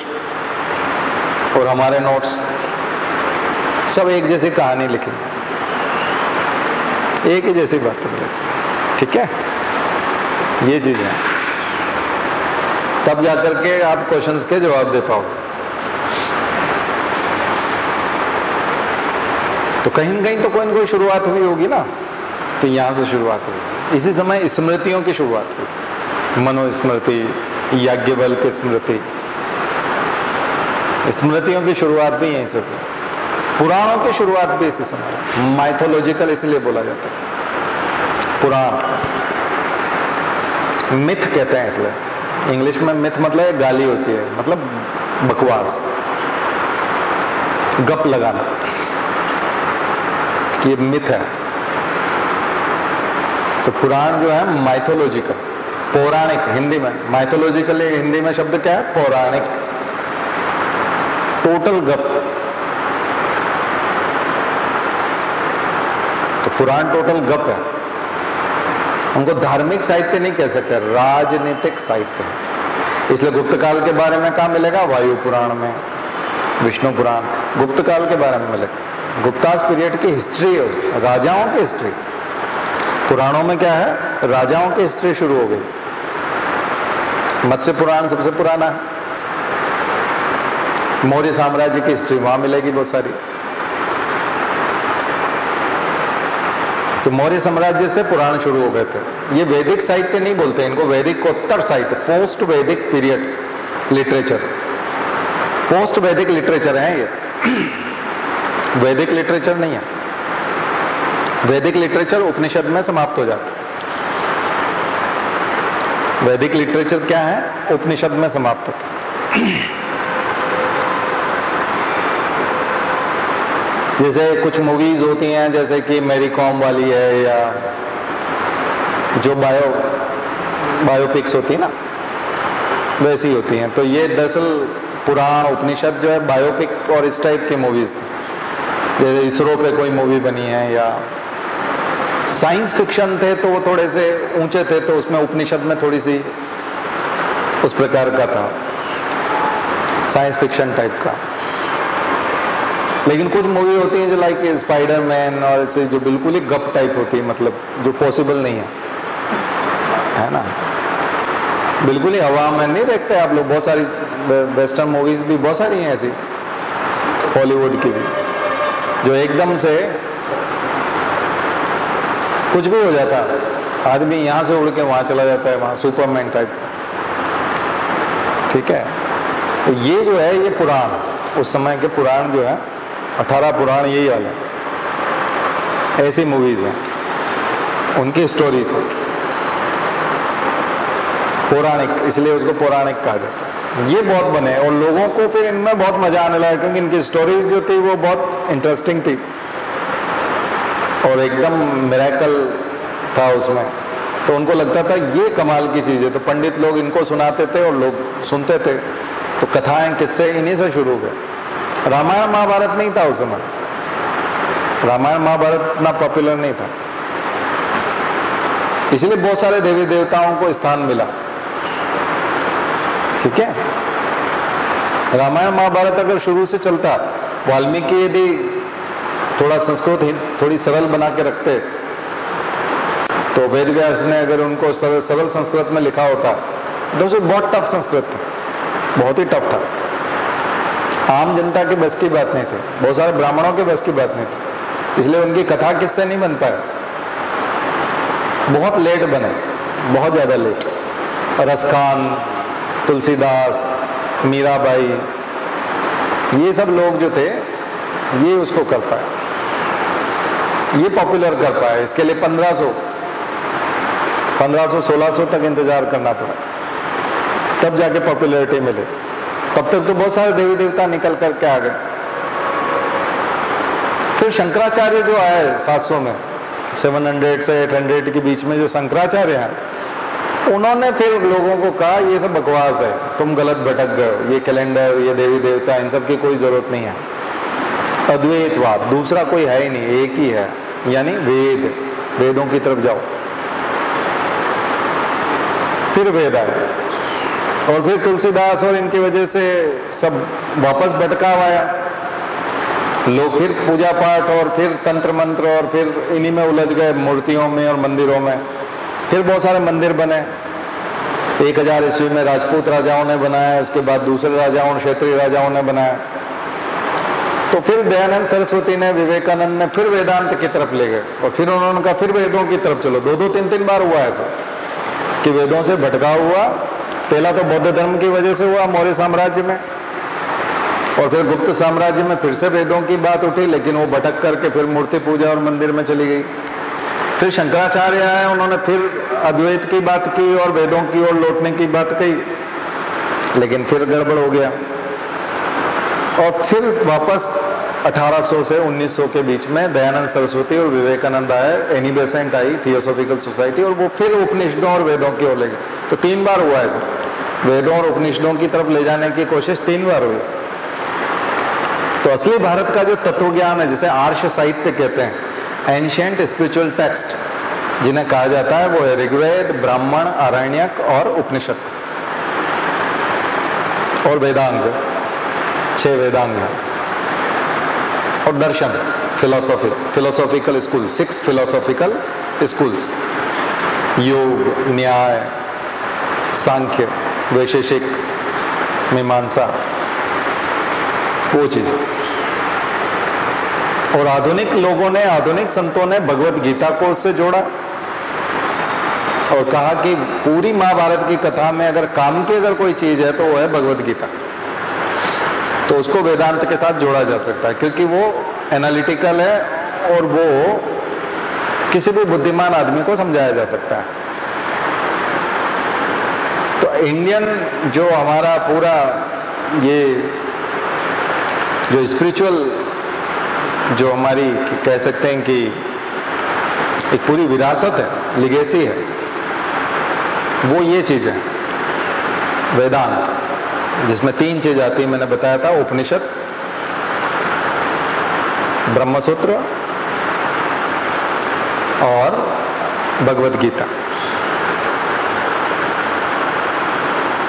और हमारे नोट्स, सब एक जैसी कहानी लिखी, एक ही जैसी बात है। ठीक है, ये चीज है, तब जाकर के आप क्वेश्चंस के जवाब दे पाओगे। तो कहीं न कहीं तो कोई न कोई शुरुआत हुई होगी ना, तो यहां से शुरुआत हुई। इसी समय स्मृतियों की शुरुआत हुई, मनुस्मृति, याज्ञवल्क्य स्मृति, स्मृतियों की शुरुआत भी यहीं से हुई। पुराणों की शुरुआत भी इसी समय, माइथोलॉजिकल इसलिए बोला जाता है पुराण, मिथ कहते हैं इसलिए। इंग्लिश में मिथ मतलब गाली होती है, मतलब बकवास, गप लगाना, ये मिथ है। तो पुराण जो है माइथोलॉजिकल, पौराणिक, हिंदी में माइथोलॉजिकल, हिंदी में शब्द क्या है? पौराणिक, टोटल गप। तो पुराण टोटल गप है। उनको धार्मिक साहित्य नहीं कह सकते, राजनीतिक साहित्य है। इसलिए गुप्त काल के बारे में कहाँ मिलेगा? वायु पुराण में, विष्णु पुराण, गुप्त काल के बारे में मिलेगा। गुप्तास पीरियड की हिस्ट्री है, राजाओं की हिस्ट्री। पुराणों में क्या है? राजाओं की हिस्ट्री शुरू हो गई। मत्स्य पुराण सबसे पुराना है। मौर्य साम्राज्य की हिस्ट्री वहां मिलेगी बहुत सारी। तो मौर्य साम्राज्य से पुराण शुरू हो गए थे। ये वैदिक साहित्य नहीं बोलते इनको, वैदिकोत्तर साहित्य, पोस्ट वैदिक पीरियड लिटरेचर, पोस्ट वैदिक लिटरेचर है ये, वैदिक लिटरेचर नहीं है। वैदिक लिटरेचर उपनिषद में समाप्त हो जाता है। वैदिक लिटरेचर क्या है? उपनिषद में समाप्त होता है। जैसे कुछ मूवीज होती हैं, जैसे कि मैरी कॉम वाली है, या जो बायोपिक्स होती है ना, वैसी होती हैं। तो ये दरअसल पुराण उपनिषद जो है बायोपिक और इस टाइप की मूवीज थी। जैसे इसरो पे कोई मूवी बनी है, या साइंस फिक्शन थे तो वो थोड़े से ऊंचे थे, तो उसमें उपनिषद में थोड़ी सी उस प्रकार का था, साइंस फिक्शन टाइप का। लेकिन कुछ मूवी होती है जो लाइक स्पाइडरमैन और ऐसे जो बिल्कुल ही गप टाइप होती है, मतलब जो पॉसिबल नहीं है ना, बिल्कुल ही हवा में नहीं देखते आप लोग। बहुत सारी वेस्टर्न मूवीज भी बहुत सारी हैं ऐसी, हॉलीवुड की भी, जो एकदम से कुछ भी हो जाता है, आदमी यहां से उड़ के वहां चला जाता है, वहां सुपरमैन टाइप। ठीक है, तो ये जो है ये पुराण, उस समय के पुराण जो है 18 पुराण यही वाले, ऐसी मूवीज हैं, उनकी स्टोरीज है पौराणिक, इसलिए उसको पौराणिक कहा जाता है। ये बहुत बने और लोगों को फिर इनमें बहुत मजा आने लगा, क्योंकि इनकी स्टोरीज जो थी वो बहुत इंटरेस्टिंग थी और एकदम मिरेकल था उसमें। तो उनको लगता था ये कमाल की चीज है, तो पंडित लोग इनको सुनाते थे और लोग सुनते थे। तो कथाएं किस्से इन्हीं से शुरू हुए। रामायण महाभारत नहीं था उस समय, रामायण महाभारत इतना पॉपुलर नहीं था, इसलिए बहुत सारे देवी देवताओं को स्थान मिला। ठीक है, रामायण महाभारत अगर शुरू से चलता, वाल्मीकि यदि थोड़ा संस्कृत थोड़ी सरल बना के रखते, तो वेद व्यास ने अगर उनको सरल संस्कृत में लिखा होता, तो बहुत टफ संस्कृत था, बहुत ही टफ था, आम जनता की बस की बात नहीं थी, बहुत सारे ब्राह्मणों की बस की बात नहीं थी, इसलिए उनकी कथा किससे नहीं बन पाए, बहुत लेट बने, बहुत ज्यादा लेट। रसखान, तुलसीदास, मीराबाई, ये सब लोग जो थे ये उसको कर पाए, ये पॉपुलर कर पाए। इसके लिए 1500-1600 तक इंतजार करना पड़ा, तब जाके पॉपुलैरिटी मिले। तब तक तो बहुत सारे देवी देवता निकल करके आ गए। फिर शंकराचार्य जो आए 700 में, 700 से 800 के बीच में जो शंकराचार्य हैं, उन्होंने फिर लोगों को कहा ये सब बकवास है, तुम गलत भटक गए, ये कैलेंडर, ये देवी देवता, इन सब की कोई जरूरत नहीं है। अद्वैतवाद, दूसरा कोई है ही नहीं, एक ही है, यानी वेद, वेदों की तरफ जाओ। फिर वेद आए और फिर तुलसीदास और इनकी वजह से सब वापस भटकाव आया, लोग फिर पूजा पाठ और फिर तंत्र मंत्र और फिर इन्हीं में उलझ गए, मूर्तियों में और मंदिरों में। फिर बहुत सारे मंदिर बने, 1000 ईस्वी में राजपूत राजाओं ने बनाया, उसके बाद दूसरे राजाओं, क्षेत्रीय राजाओं ने बनाया। तो फिर दयानंद सरस्वती ने, विवेकानंद ने फिर वेदांत की तरफ ले गए और फिर उन्होंने कहा फिर वेदों की तरफ चलो। 2-2, 3-3 बार हुआ ऐसा कि वेदों से भटकाव हुआ। पहला तो बौद्ध धर्म की वजह से हुआ मौर्य साम्राज्य में, और फिर गुप्त साम्राज्य में फिर से वेदों की बात उठी, लेकिन वो भटक करके फिर मूर्ति पूजा और मंदिर में चली गई। फिर शंकराचार्य आए, उन्होंने फिर अद्वैत की बात की और वेदों की ओर लौटने की बात कही, लेकिन फिर गड़बड़ हो गया। और फिर वापस 1800 से 1900 के बीच में दयानंद सरस्वती और विवेकानंद आए, एनी बेसेंट आई, थियोसॉफिकल सोसाइटी, और वो फिर उपनिषदों और वेदों की ओर ले गए। तो 3 बार हुआ ऐसा, वेदों और उपनिषदों की तरफ ले जाने की कोशिश 3 बार हुई। तो असली भारत का जो तत्व ज्ञान है, जिसे आर्ष साहित्य कहते हैं, एंशिएंट स्पिरिचुअल टेक्स्ट जिन्हें कहा जाता है, वो है ऋग्वेद, ब्राह्मण, आरण्यक और उपनिषद और वेदांग, 6 वेदांग और दर्शन, फिलोसॉफिकल स्कूल, 6 फिलोसॉफिकल स्कूल्स, योग, न्याय, सांख्य, वैशेषिक, मीमांसा, वो चीज। और आधुनिक लोगों ने, आधुनिक संतों ने भगवत गीता को उससे जोड़ा और कहा कि पूरी महाभारत की कथा में अगर काम की अगर कोई चीज है तो वो है भगवत गीता। तो उसको वेदांत के साथ जोड़ा जा सकता है, क्योंकि वो एनालिटिकल है और वो किसी भी बुद्धिमान आदमी को समझाया जा सकता है। तो इंडियन जो हमारा पूरा ये जो स्पिरिचुअल, जो हमारी कह सकते हैं कि एक पूरी विरासत है, लिगेसी है, वो ये चीज है वेदांत, जिसमें 3 चीज आती है, मैंने बताया था, उपनिषद, ब्रह्मसूत्र और भगवत गीता।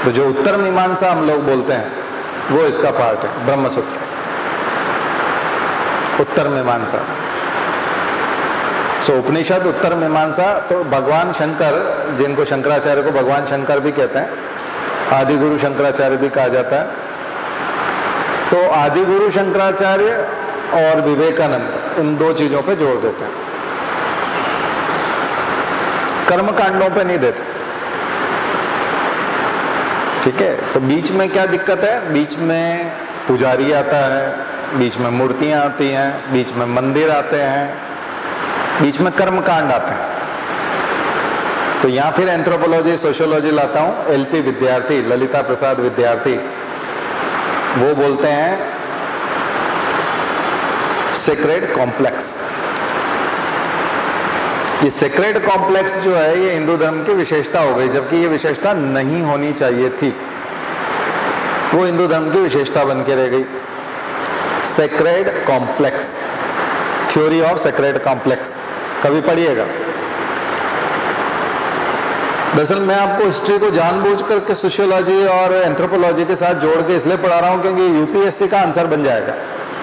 तो जो उत्तर मीमांसा हम लोग बोलते हैं वो इसका पार्ट है, ब्रह्मसूत्र, उत्तर मीमांसा। सो उपनिषद, उत्तर मीमांसा। तो भगवान शंकर, जिनको शंकराचार्य को भगवान शंकर भी कहते हैं, आदि गुरु शंकराचार्य भी कहा जाता है, तो आदि गुरु शंकराचार्य और विवेकानंद इन 2 चीजों पे जोर देते हैं, कर्म कांडों पे नहीं देते। ठीक है, तो बीच में क्या दिक्कत है? बीच में पुजारी आता है, बीच में मूर्तियां आती हैं, बीच में मंदिर आते हैं, बीच में कर्म कांड आते हैं। तो यहां फिर एंथ्रोपोलॉजी, सोशियोलॉजी लाता हूं। एलपी विद्यार्थी, ललिता प्रसाद विद्यार्थी, वो बोलते हैं सेक्रेड कॉम्प्लेक्स। ये सेक्रेड कॉम्प्लेक्स जो है, ये हिंदू धर्म की विशेषता हो गई, जबकि ये विशेषता नहीं होनी चाहिए थी। वो हिंदू धर्म की विशेषता बन के रह गई। Sacred complex, theory of sacred complex, कभी पढ़िएगा। दरअसल मैं आपको हिस्ट्री को जानबूझ करके सोशियोलॉजी और एंथ्रोपोलॉजी के साथ जोड़ के इसलिए पढ़ा रहा हूं क्योंकि यूपीएससी का आंसर बन जाएगा,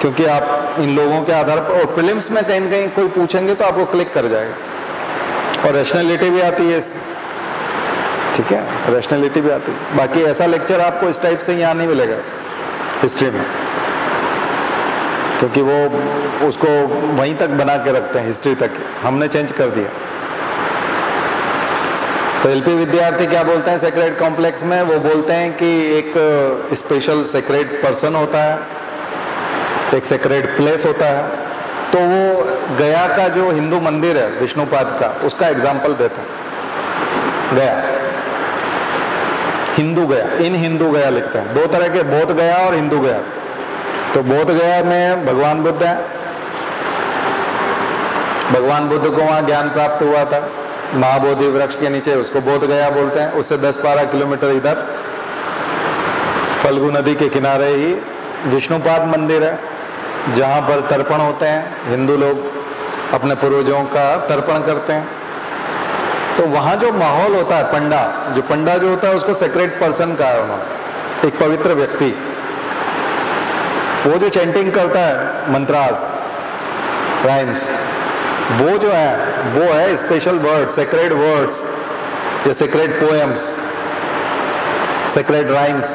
क्योंकि आप इन लोगों के आधार पर, और प्रीलिम्स में कहीं न कहीं कोई पूछेंगे तो आपको क्लिक कर जाएगा। और रैशनैलिटी भी आती है इससे, ठीक है, रैशनैलिटी भी आती है। बाकी ऐसा लेक्चर आपको इस टाइप से यहाँ नहीं मिलेगा हिस्ट्री में, क्योंकि वो उसको वहीं तक बना के रखते हैं, हिस्ट्री तक। हमने चेंज कर दिया। तो एलपी विद्यार्थी क्या बोलते हैं सेक्रेड कॉम्प्लेक्स में? वो बोलते हैं कि एक स्पेशल सेक्रेड पर्सन होता है, एक सेक्रेड प्लेस होता है। तो वो गया का जो हिंदू मंदिर है विष्णुपाद का, उसका एग्जाम्पल देते हैं। गया, हिंदू गया, इन हिंदू गया लिखते हैं। 2 तरह के, बौद्ध गया और हिंदू गया। तो बौद्ध गया में भगवान बुद्ध है। भगवान बुद्ध को वहां ज्ञान प्राप्त हुआ था महाबोधि वृक्ष के नीचे, उसको बोध गया बोलते हैं। उससे 10-12 किलोमीटर इधर फल्गु नदी के किनारे ही विष्णुपाद मंदिर है, जहां पर तर्पण होते हैं। हिंदू लोग अपने पूर्वजों का तर्पण करते हैं। तो वहां जो माहौल होता है, पंडा जो होता है उसको सेक्रेड पर्सन कहा है उन्होंने, एक पवित्र व्यक्ति। वो जो चैंटिंग करता है मंत्रास, राइम्स, वो जो है वो है स्पेशल वर्ड्स, सेक्रेड वर्ड्स या सेक्रेड पोएम्स, सेक्रेड राइम्स।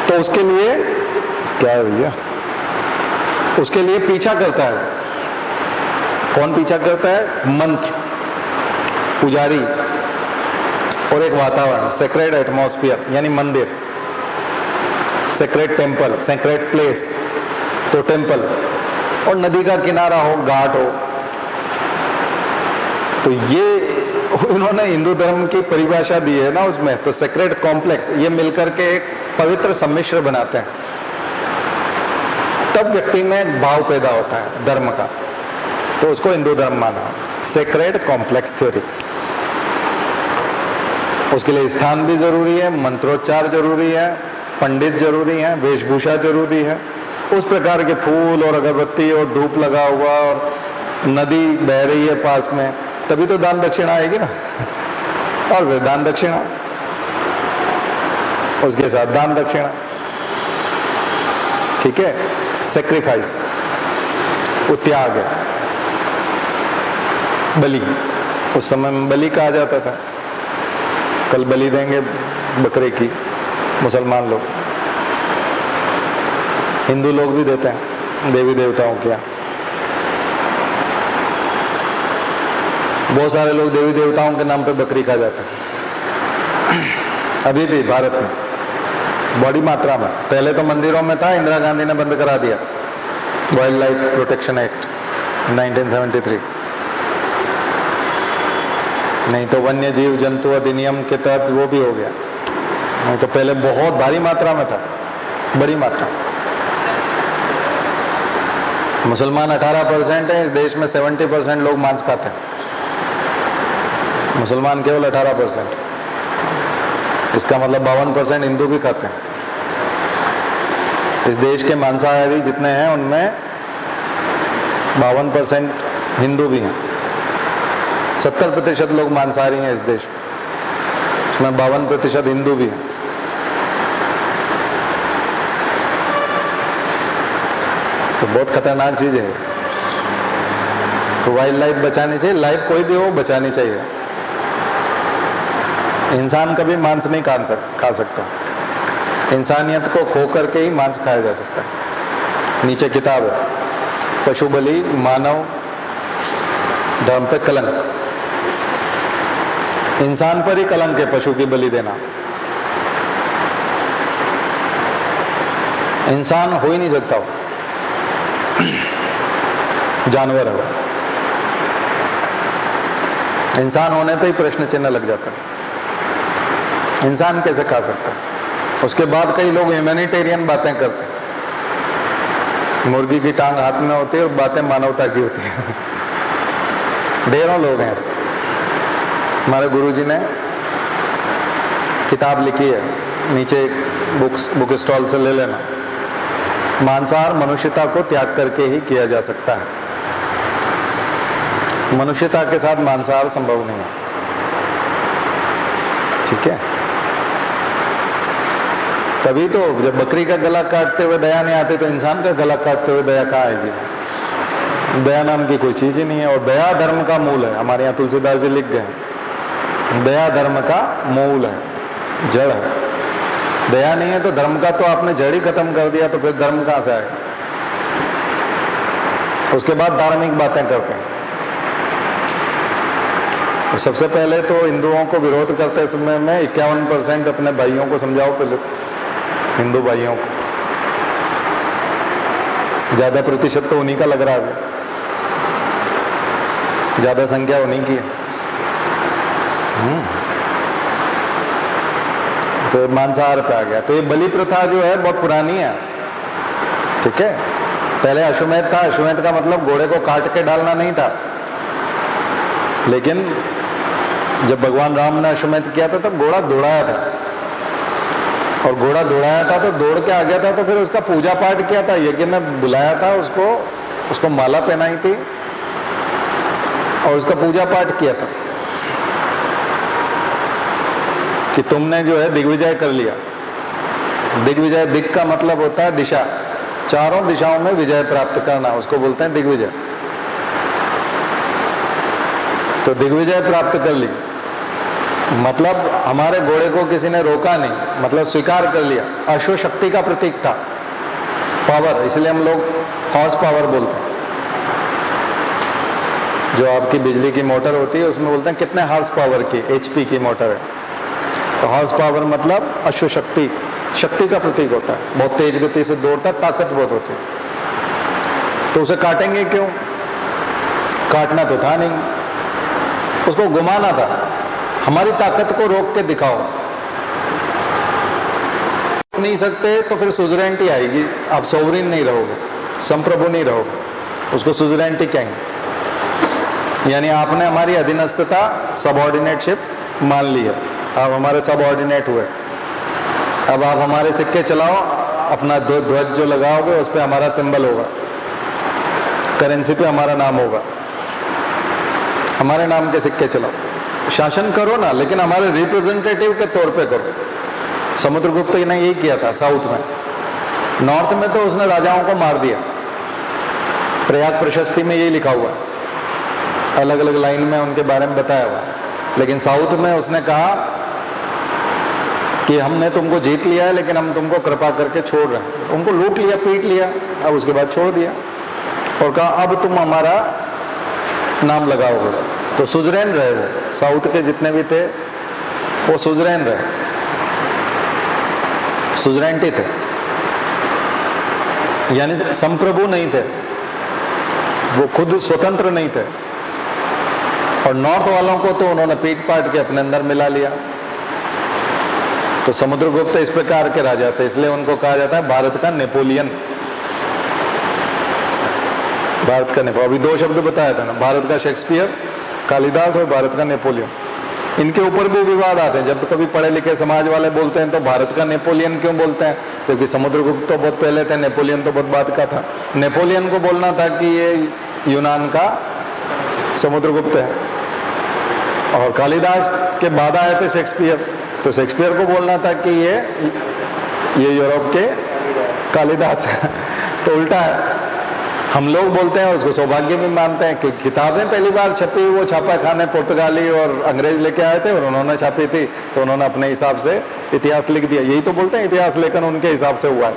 तो उसके लिए क्या है भैया, उसके लिए पीछा करता है। कौन पीछा करता है? मंत्र, पुजारी और एक वातावरण, सेक्रेड एटमॉस्फेयर यानी मंदिर, सेक्रेट टेम्पल, सेक्रेट प्लेस तो टेम्पल, और नदी का किनारा हो, घाट हो, तो ये उन्होंने हिंदू धर्म की परिभाषा दी है ना उसमें, तो सेक्रेट कॉम्प्लेक्स, ये मिलकर के एक पवित्र सम्मिश्र बनाते हैं, तब व्यक्ति में भाव पैदा होता है धर्म का, तो उसको हिंदू धर्म माना। सेक्रेट कॉम्प्लेक्स थ्योरी, उसके लिए स्थान भी जरूरी है, मंत्रोच्चार जरूरी है, पंडित जरूरी है, वेशभूषा जरूरी है, उस प्रकार के फूल और अगरबत्ती और धूप लगा हुआ, और नदी बह रही है पास में, तभी तो दान दक्षिणा आएगी ना, और फिर दान दक्षिणा, उसके साथ दान दक्षिणा, ठीक है। सेक्रीफाइस, वो त्याग है, बलि, उस समय में बलि कहा जाता था। कल बलि देंगे बकरे की मुसलमान लोग, हिंदू लोग भी देते हैं देवी देवताओं के यहाँ। बहुत सारे लोग देवी देवताओं के नाम पे बकरी खा जाते हैं अभी भी भारत में बड़ी मात्रा में। पहले तो मंदिरों में था, इंदिरा गांधी ने बंद करा दिया, वाइल्ड लाइफ प्रोटेक्शन एक्ट 1973। नहीं तो वन्य जीव जंतु अधिनियम के तहत वो भी हो गया, नहीं तो पहले बहुत भारी मात्रा में था, बड़ी मात्रा। मुसलमान 18% है इस देश में, 70% लोग मांस खाते हैं, मुसलमान केवल 18%, इसका मतलब 52% हिंदू भी खाते हैं। इस देश के मांसाहारी जितने हैं उनमें 52% हिंदू भी हैं, 70% लोग मांसाहारी हैं इस देश में, 52% हिंदू भी हैं। तो बहुत खतरनाक चीज है। तो वाइल्ड लाइफ बचानी चाहिए, लाइफ कोई भी हो बचानी चाहिए। इंसान कभी मांस नहीं खा सकता, इंसानियत को खो करके ही मांस खाया जा सकता है। नीचे किताब है, पशु बलि मानव धर्म पे कलंक, इंसान पर ही कलंक है पशु की बलि देना। इंसान हो ही नहीं सकता, हो जानवर है, इंसान होने पे ही प्रश्न चिन्ह लग जाता है, इंसान कैसे खा सकता है। उसके बाद कई लोग ह्यूमैनिटेरियन बातें करते हैं, मुर्गी की टांग हाथ में होती है और बातें मानवता की होती है ढेरों लोग हैं ऐसे। हमारे गुरुजी ने किताब लिखी है, नीचे बुक स्टॉल से ले लेना, मांसाहार मनुष्यता को त्याग करके ही किया जा सकता है, मनुष्यता के साथ मांसाहार संभव नहीं है, ठीक है। तभी तो जब बकरी का गला काटते हुए दया नहीं आती, तो इंसान का गला काटते हुए दया कहाँ आएगी। दया नाम की कोई चीज ही नहीं है, और दया धर्म का मूल है। हमारे यहाँ तुलसीदास जी लिख गए, दया धर्म का मूल है, जड़ है। दया नहीं है तो धर्म का तो आपने जड़ ही खत्म कर दिया, तो फिर धर्म कहां से आएगा। उसके बाद धार्मिक बातें करते हैं। तो सबसे पहले तो हिंदुओं को विरोध करते समय में 51% अपने भाइयों को समझाओ पहले तो, हिंदू भाइयों को। ज्यादा प्रतिशत तो उन्हीं का लग रहा है, ज्यादा संख्या उन्हीं की है। तो मांसाहार पे आ गया। तो ये बलि प्रथा जो है बहुत पुरानी है, ठीक है। पहले अश्वमेध था, अश्वमेध का मतलब घोड़े को काट के डालना नहीं था, लेकिन जब भगवान राम ने अश्वमेध किया था तब घोड़ा दौड़ाया था, और घोड़ा दौड़ाया था तो दौड़ के आ गया था, तो फिर उसका पूजा पाठ किया था, यज्ञ में बुलाया था उसको माला पहनाई थी और उसका पूजा पाठ किया था कि तुमने जो है दिग्विजय कर लिया। दिग्विजय, दिग का मतलब होता है दिशा, चारों दिशाओं में विजय प्राप्त करना, उसको बोलते हैं दिग्विजय। तो दिग्विजय प्राप्त कर ली मतलब हमारे घोड़े को किसी ने रोका नहीं, मतलब स्वीकार कर लिया। अश्व शक्ति का प्रतीक था, पावर, इसलिए हम लोग हॉर्स पावर बोलते हैं। जो आपकी बिजली की मोटर होती है उसमें बोलते हैं कितने हॉर्स पावर की, HP की मोटर है। तो हॉर्स पावर मतलब अश्व शक्ति, शक्ति का प्रतीक होता है, बहुत तेज गति से दौड़ता है, ताकत बहुत होती है। तो उसे काटेंगे क्यों? काटना तो था नहीं, उसको घुमाना था। हमारी ताकत को रोक के दिखाओ। नहीं सकते तो फिर सुजरेंटी आएगी, आप सोवरिन नहीं रहोगे, संप्रभु नहीं रहोगे, उसको सुजरेंटी कहेंगे। यानी आपने हमारी अधीनस्थता, सबऑर्डिनेटशिप मान लिया, आप हमारे सबऑर्डिनेट हुए। अब आप हमारे सिक्के चलाओ, अपना ध्वज जो लगाओगे उस पर हमारा सिंबल होगा, करेंसी पे हमारा नाम होगा, हमारे नाम के सिक्के चलाओ। शासन करो ना, लेकिन हमारे रिप्रेजेंटेटिव के तौर पे करो। समुद्रगुप्त ने यही किया था साउथ में। नॉर्थ में तो उसने राजाओं को मार दिया, प्रयाग प्रशस्ति में यही लिखा हुआ है, अलग अलग लाइन में उनके बारे में बताया हुआ। लेकिन साउथ में उसने कहा कि हमने तुमको जीत लिया है, लेकिन हम तुमको कृपा करके छोड़ रहे हैं। उनको लूट लिया, पीट लिया, अब उसके बाद छोड़ दिया और कहा अब तुम हमारा नाम लगाओगे। तो सुजरैन रहे वो, साउथ के जितने भी थे वो सुजरैन रहे, सुजरैनिटी थे, यानी संप्रभु नहीं थे, वो खुद स्वतंत्र नहीं थे। और नॉर्थ वालों को तो उन्होंने पीट पाट के अपने अंदर मिला लिया। तो समुद्रगुप्त इस प्रकार के राजा थे, इसलिए उनको कहा जाता है भारत का नेपोलियन। भारत का नेपोलियन, अभी दो शब्द बताया था ना, भारत का शेक्सपियर, कालिदास, और भारत का नेपोलियन। इनके ऊपर भी विवाद आते हैं। जब कभी पढ़े लिखे समाज वाले बोलते हैं तो भारत का नेपोलियन क्यों बोलते हैं, क्योंकि समुद्रगुप्त तो बहुत पहले थे, नेपोलियन तो बहुत बाद का था। नेपोलियन को बोलना था कि ये यूनान का समुद्रगुप्त है, और कालिदास के बाद आए थे शेक्सपियर, तो शेक्सपियर को बोलना था कि ये यूरोप के कालिदास है। तो उल्टा है, हम लोग बोलते हैं, उसको सौभाग्य भी मानते हैं कि किताबें पहली बार छपी वो छापा खाने पुर्तगाली और अंग्रेज लेके आए थे और उन्होंने छापी थी, तो उन्होंने अपने हिसाब से इतिहास लिख दिया। यही तो बोलते हैं इतिहास लेखन उनके हिसाब से हुआ है,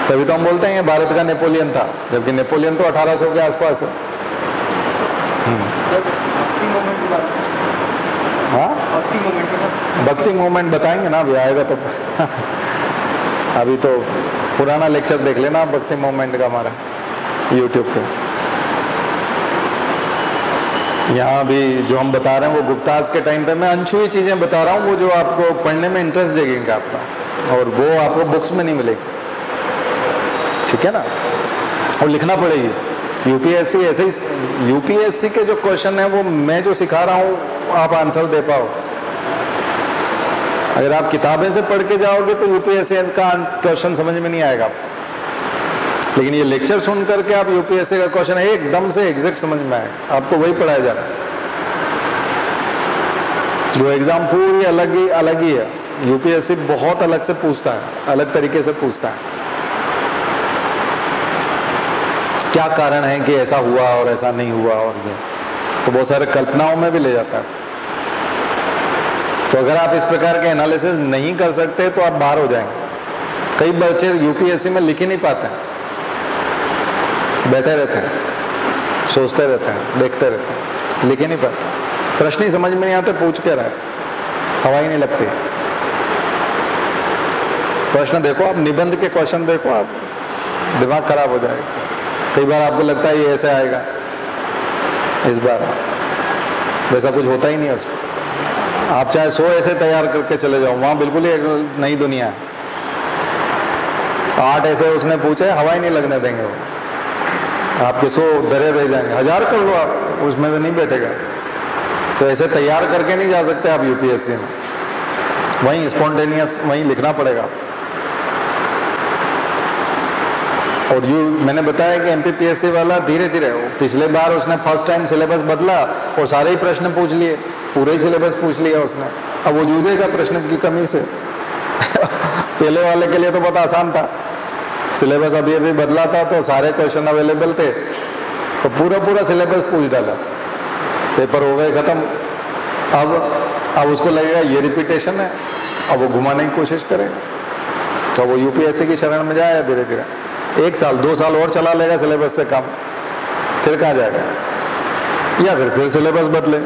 तभी तो हम बोलते हैं ये भारत का नेपोलियन था, जबकि नेपोलियन तो 1800 के आसपास है। हाँ, भक्ति मूवमेंट बताएंगे ना, अभी आएगा तो अभी तो पुराना लेक्चर देख लेना आप भक्ति मूवमेंट का हमारा यूट्यूब पे। यहाँ भी जो हम बता रहे हैं वो गुप्ताज के टाइम पे मैं अनछुई चीजें बता रहा हूँ, वो जो आपको पढ़ने में इंटरेस्ट देंगे आपका, और वो आपको बुक्स में नहीं मिलेगी, ठीक है ना, और लिखना पड़ेगी। यूपीएससी ऐसे ही, यूपीएससी के जो क्वेश्चन है वो मैं जो सिखा रहा हूँ आप आंसर दे पाओ। अगर आप किताबें से पढ़ के जाओगे तो यूपीएससी का क्वेश्चन समझ में नहीं आएगा, लेकिन ये लेक्चर सुन करके आप यूपीएससी का क्वेश्चन एकदम से एग्जैक्ट समझ में आएगा, आपको वही पढ़ाया जा रहा है। जो एग्जाम पूरी अलग ही है, यूपीएससी बहुत अलग से पूछता है, अलग तरीके से पूछता है। क्या कारण है कि ऐसा हुआ और ऐसा नहीं हुआ, और ये तो बहुत सारे कल्पनाओं में भी ले जाता है। तो अगर आप इस प्रकार के एनालिसिस नहीं कर सकते तो आप बाहर हो जाएंगे। कई बच्चे यूपीएससी में लिख ही नहीं पाते हैं, बैठे रहते हैं, सोचते रहते हैं, देखते रहते हैं, लिख ही नहीं पाते, प्रश्न ही समझ में नहीं आते, पूछ के रहे, हवा ही नहीं लगती। प्रश्न देखो आप, निबंध के क्वेश्चन देखो आप, दिमाग खराब हो जाएगा। कई बार आपको लगता है ये ऐसे आएगा, इस बार वैसा कुछ होता ही नहीं है उसमें। आप चाहे 100 ऐसे तैयार करके चले जाओ, वहां बिल्कुल ही एक नई दुनिया है। 8 ऐसे उसने पूछे, हवा ही नहीं लगने देंगे वो, आपके 100 डरे रह जाएंगे। 1000 कर लो आप, उसमें से नहीं बैठेगा। तो ऐसे तैयार करके नहीं जा सकते आप यूपीएससी में, वहीं स्पॉन्टेनियस वहीं लिखना पड़ेगा। और मैंने बताया कि एमपीपीएससी वाला धीरे धीरे, पिछले बार उसने फर्स्ट टाइम सिलेबस बदला और सारे ही प्रश्न पूछ लिए, पूरे ही सिलेबस पूछ लिया उसने। अब वो जूझेगा प्रश्न की कमी से पहले वाले के लिए तो बहुत आसान था, सिलेबस अभी अभी बदला था तो सारे क्वेश्चन अवेलेबल थे, तो पूरा सिलेबस पूछ डाला, पेपर हो गए खत्म। अब उसको लगेगा ये रिपीटेशन है, अब वो घुमाने की कोशिश करेगा, तो वो यूपीएससी की शरण में जाएगा धीरे धीरे। 1 साल 2 साल और चला लेगा सिलेबस से कम, फिर कहाँ जाएगा, या फिर सिलेबस बदले।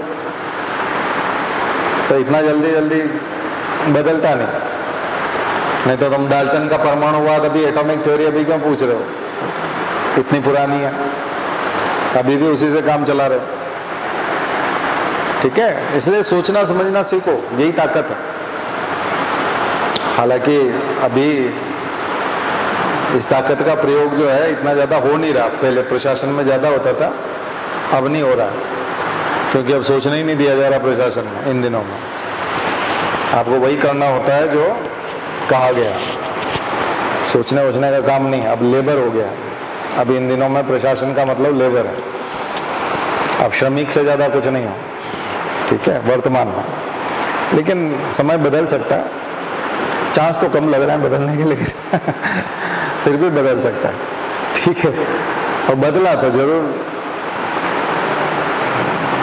तो इतना जल्दी बदलता नहीं, नहीं तो तुम डाल्टन का परमाणुवाद अभी एटॉमिक थ्योरी अभी क्यों पूछ रहे हो, इतनी पुरानी है, अभी भी उसी से काम चला रहे हो। ठीक है, इसलिए सोचना समझना सीखो, यही ताकत है। हालांकि अभी इस ताकत का प्रयोग जो है इतना ज्यादा हो नहीं रहा, पहले प्रशासन में ज्यादा होता था, अब नहीं हो रहा, क्योंकि अब सोचना ही नहीं दिया जा रहा प्रशासन में इन दिनों में। आपको वही करना होता है जो कहा गया, सोचने वोचने का काम नहीं, अब लेबर हो गया। अब इन दिनों में प्रशासन का मतलब लेबर है, अब श्रमिक से ज्यादा कुछ नहीं हो। ठीक है, वर्तमान में, लेकिन समय बदल सकता है, चांस तो कम लग रहा है बदलने के लिए फिर भी बदल सकता है। ठीक है, और बदला तो जरूर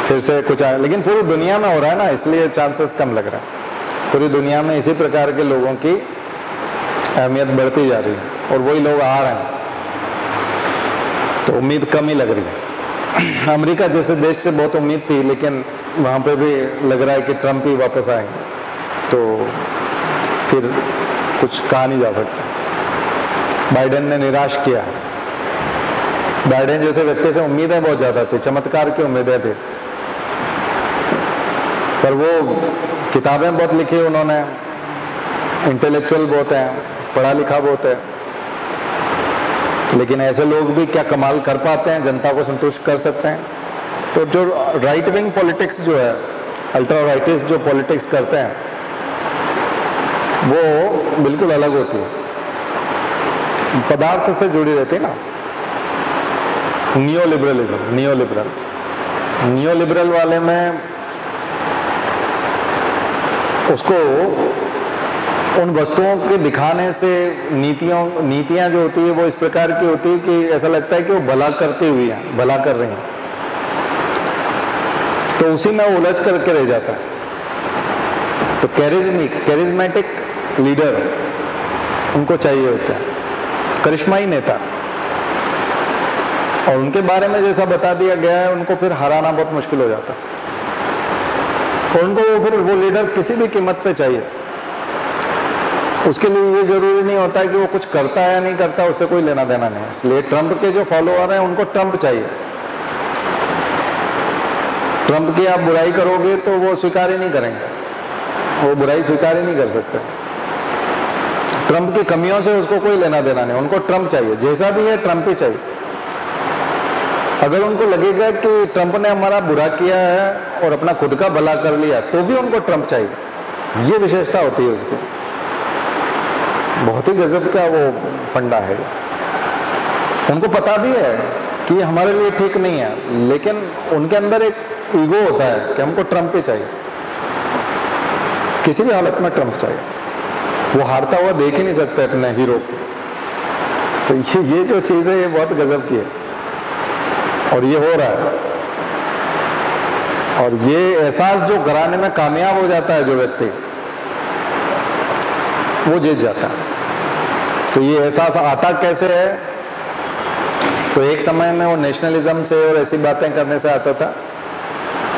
फिर से कुछ आए, लेकिन पूरी दुनिया में हो रहा है ना, इसलिए चांसेस कम लग रहा है। पूरी दुनिया में इसी प्रकार के लोगों की अहमियत बढ़ती जा रही है और वही लोग आ रहे हैं, तो उम्मीद कम ही लग रही है। अमेरिका जैसे देश से बहुत उम्मीद थी, लेकिन वहां पे भी लग रहा है कि ट्रंप ही वापस आएंगे, तो फिर कुछ कहा नहीं जा सकता। बाइडेन ने निराश किया। बाइडेन जैसे व्यक्ति से उम्मीदें बहुत ज्यादा थी, चमत्कार की उम्मीदें थी, पर वो किताबें बहुत लिखी उन्होंने, इंटेलेक्चुअल बहुत है, पढ़ा लिखा बहुत है, लेकिन ऐसे लोग भी क्या कमाल कर पाते हैं, जनता को संतुष्ट कर सकते हैं? तो जो राइट विंग पॉलिटिक्स जो है, अल्ट्रा राइटिस्ट जो पॉलिटिक्स करते हैं, वो बिल्कुल अलग होती है, पदार्थ से जुड़ी रहती है ना। नियोलिबरलिज्म, नियोलिबरल वाले में उसको उन वस्तुओं के दिखाने से नीतियां जो होती है वो इस प्रकार की होती है कि ऐसा लगता है कि वो भला करती हुई है, भला कर रही हैं, तो उसी में उलझ करके रह जाता है। तो कैरिज्मेटिक लीडर उनको चाहिए होता है, करिश्माई नेता, और उनके बारे में जैसा बता दिया गया है, उनको फिर हराना बहुत मुश्किल हो जाता है, और उनको फिर वो लीडर किसी भी कीमत पे चाहिए। उसके लिए ये जरूरी नहीं होता है कि वो कुछ करता है या नहीं करता, उससे कोई लेना देना नहीं है। इसलिए ट्रंप के जो फॉलोअर हैं उनको ट्रंप चाहिए। ट्रंप की आप बुराई करोगे तो वो स्वीकार ही नहीं करेंगे, वो बुराई स्वीकार ही नहीं कर सकते। ट्रंप की कमियों से उसको कोई लेना देना नहीं, उनको ट्रंप चाहिए, जैसा भी है ट्रंप ही चाहिए। अगर उनको लगेगा कि ट्रंप ने हमारा बुरा किया है और अपना खुद का भला कर लिया, तो भी उनको ट्रंप चाहिए। ये विशेषता होती है उसकी, बहुत ही गजब का वो फंडा है। उनको पता भी है कि हमारे लिए ठीक नहीं है, लेकिन उनके अंदर एक ईगो होता है कि हमको ट्रंप ही चाहिए, किसी भी हालत में ट्रंप चाहिए। वो हारता हुआ देख ही नहीं सकते अपने हीरो को। तो ये जो चीज है ये बहुत गजब की है, और ये हो रहा है। और ये एहसास जो कराने में कामयाब हो जाता है जो व्यक्ति, वो जीत जाता है। तो ये एहसास आता कैसे है? तो एक समय में वो नेशनलिज्म से और ऐसी बातें करने से आता था,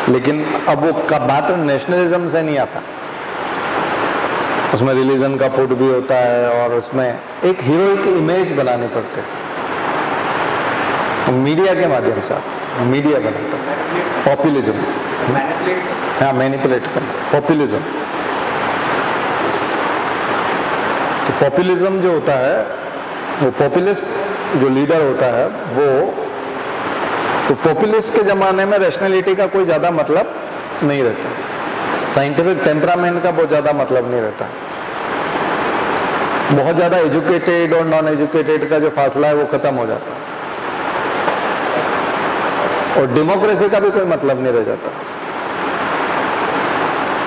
लेकिन अब वो बात नेशनलिज्म से नहीं आता, उसमें रिलीजन का फुट भी होता है, और उसमें एक हीरोइक इमेज बनानी पड़ती है मीडिया के माध्यम से। मीडिया बनाता है पॉपुलिज्म, हाँ मैनिपुलेट करना, पॉपुलिज्म। तो पॉपुलिज्म जो होता है, वो पॉपुलिस्ट जो लीडर होता है वो, तो पॉपुलिस्ट के जमाने में रैशनैलिटी का कोई ज्यादा मतलब नहीं रहता, साइंटिफिक टेम्परामेंट का बहुत ज्यादा मतलब नहीं रहता। बहुत ज्यादा एजुकेटेड और नॉन एजुकेटेड का जो फासला है वो खत्म हो जाता है, और डेमोक्रेसी का भी कोई मतलब नहीं रह जाता।